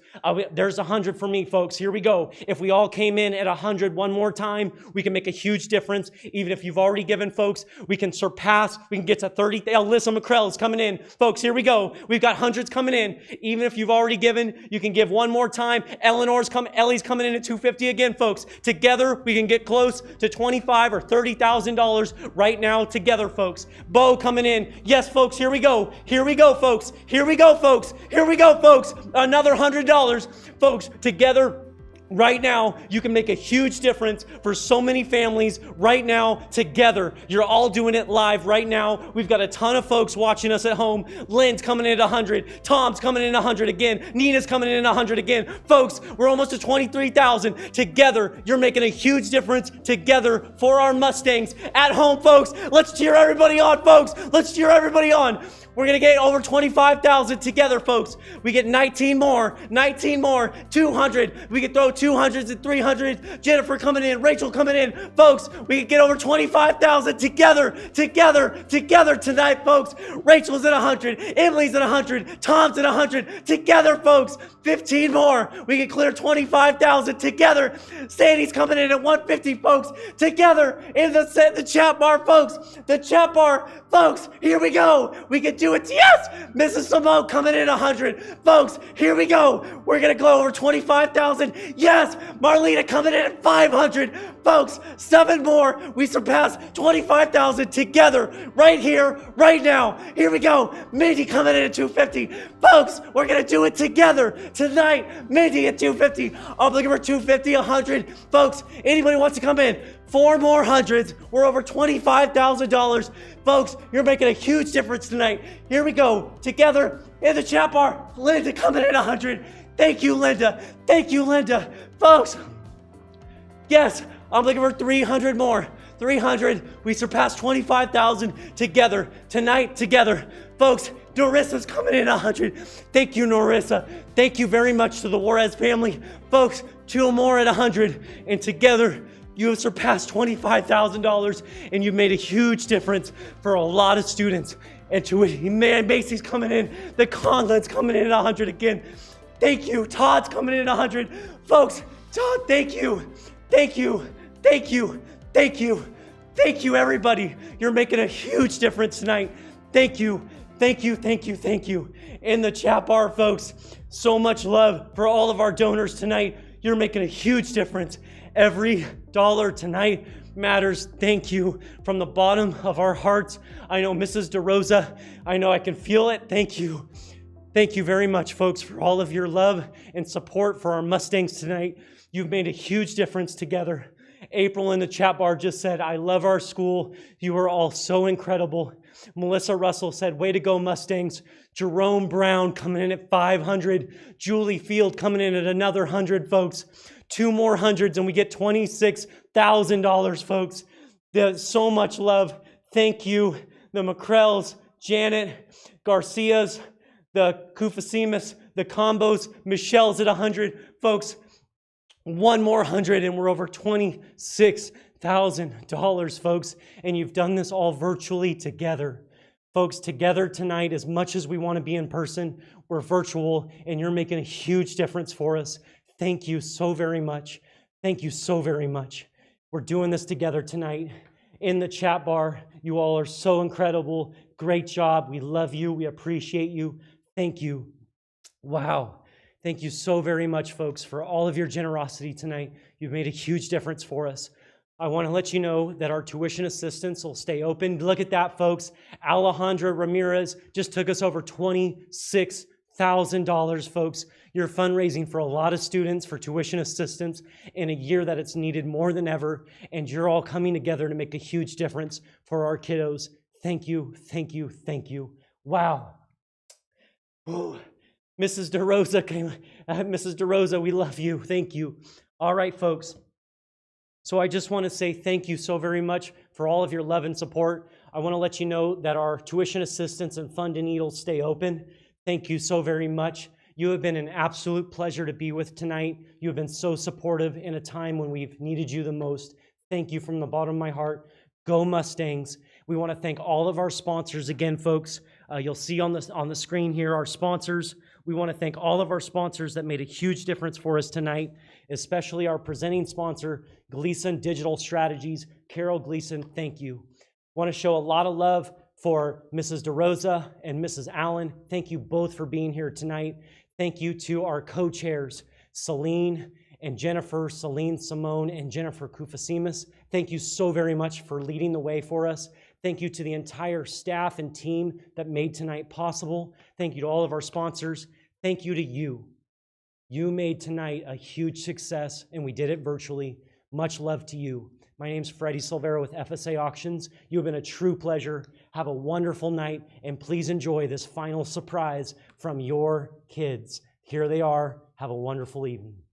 There's 100 for me, folks. Here we go. If we all came in at 100 one more time, we can make a huge difference. Even if you've already given, folks, we can surpass. We can get to 30. Alyssa McCrell is coming in. Folks, here we go. We've got hundreds coming in. Even if you've already given, you can give one more time. Ellie's coming in at 250 again, folks. Together, we can get close to $25,000 or $30,000 right now together, folks. Bo coming in. Yes, folks, here we go. Here we go, folks. Here we go, folks. Here we go, folks. Another $100. Folks, together right now, you can make a huge difference for so many families right now together. You're all doing it live right now. We've got a ton of folks watching us at home. Lynn's coming in at 100. Tom's coming in at 100 again. Nina's coming in at 100 again. Folks, we're almost to 23,000. Together, you're making a huge difference together for our Mustangs at home, folks. Let's cheer everybody on, folks. Let's cheer everybody on. We're going to get over 25,000 together, folks. We get 19 more, 200. We can throw 200s and 300s. Jennifer coming in, Rachel coming in. Folks, we can get over 25,000 together tonight, folks. Rachel's at 100. Emily's at 100. Tom's at 100. Together, folks. 15 more. We can clear 25,000 together. Sandy's coming in at 150, folks. Together in the chat bar, folks. The chat bar, folks. Here we go. We can do it. Yes! Mrs. Simone coming in 100. Folks, here we go. We're going to go over 25,000. Yes! Marlena coming in at 500. Folks, 7 more. We surpassed 25,000 together right here, right now. Here we go. Mindy coming in at 250. Folks, we're going to do it together tonight. Mindy at 250. I'm looking for 250, 100. Folks, anybody wants to come in? 4 more hundreds. We're over $25,000. Folks, you're making a huge difference tonight. Here we go. Together in the chat bar. Linda coming in 100. Thank you, Linda. Thank you, Linda. Folks, yes, I'm looking for 300 more. 300. We surpassed 25,000 together tonight together. Folks, Norissa's coming in 100. Thank you, Norissa. Thank you very much to the Juarez family. Folks, 2 more at 100. And together, you have surpassed $25,000, and you've made a huge difference for a lot of students. And man, Macy's coming in. The Conlon's coming in at 100 again. Thank you. Todd's coming in at 100. Folks, Todd, thank you. Thank you. Thank you. Thank you. Thank you, everybody. You're making a huge difference tonight. Thank you. Thank you, thank you, thank you. In the chat bar, folks, so much love for all of our donors tonight. You're making a huge difference. Every dollar tonight matters. Thank you from the bottom of our hearts. I know Mrs. DeRosa, I know I can feel it. Thank you. Thank you very much, folks, for all of your love and support for our Mustangs tonight. You've made a huge difference together. April in the chat bar just said, I love our school. You are all so incredible. Melissa Russell said, way to go, Mustangs. Jerome Brown coming in at 500. Julie Field coming in at another 100, folks. 2 more hundreds and we get $26,000, folks. There's so much love. Thank you. The McCrells, Janet, Garcias, the Kufasimas, the Combos, Michelle's at 100. Folks, 1 more 100 and we're over $26,000, folks. And you've done this all virtually together. Folks, together tonight, as much as we want to be in person, we're virtual and you're making a huge difference for us. Thank you so very much. Thank you so very much. We're doing this together tonight. In the chat bar, you all are so incredible. Great job. We love you. We appreciate you. Thank you. Wow. Thank you so very much, folks, for all of your generosity tonight. You've made a huge difference for us. I want to let you know that our tuition assistance will stay open. Look at that, folks. Alejandra Ramirez just took us over $26,000, folks. You're fundraising for a lot of students for tuition assistance in a year that it's needed more than ever, and you're all coming together to make a huge difference for our kiddos. Thank you, thank you, thank you. Wow. Ooh. Mrs. DeRosa, we love you. Thank you. All right, folks. So I just want to say thank you so very much for all of your love and support. I want to let you know that our tuition assistance and fund and needles stay open. Thank you so very much. You have been an absolute pleasure to be with tonight. You have been so supportive in a time when we've needed you the most. Thank you from the bottom of my heart. Go Mustangs. We want to thank all of our sponsors again, folks. You'll see on the screen here our sponsors. We want to thank all of our sponsors that made a huge difference for us tonight, especially our presenting sponsor, Gleason Digital Strategies. Carol Gleason, thank you. Want to show a lot of love for Mrs. DeRosa and Mrs. Allen. Thank you both for being here tonight. Thank you to our co-chairs, Celine and Jennifer, Celine Simone and Jennifer Kufasimas. Thank you so very much for leading the way for us. Thank you to the entire staff and team that made tonight possible. Thank you to all of our sponsors. Thank you to you. You made tonight a huge success, and we did it virtually. Much love to you. My name's Freddie Silvera with FSA Auctions. You have been a true pleasure. Have a wonderful night, and please enjoy this final surprise from your kids. Here they are. Have a wonderful evening.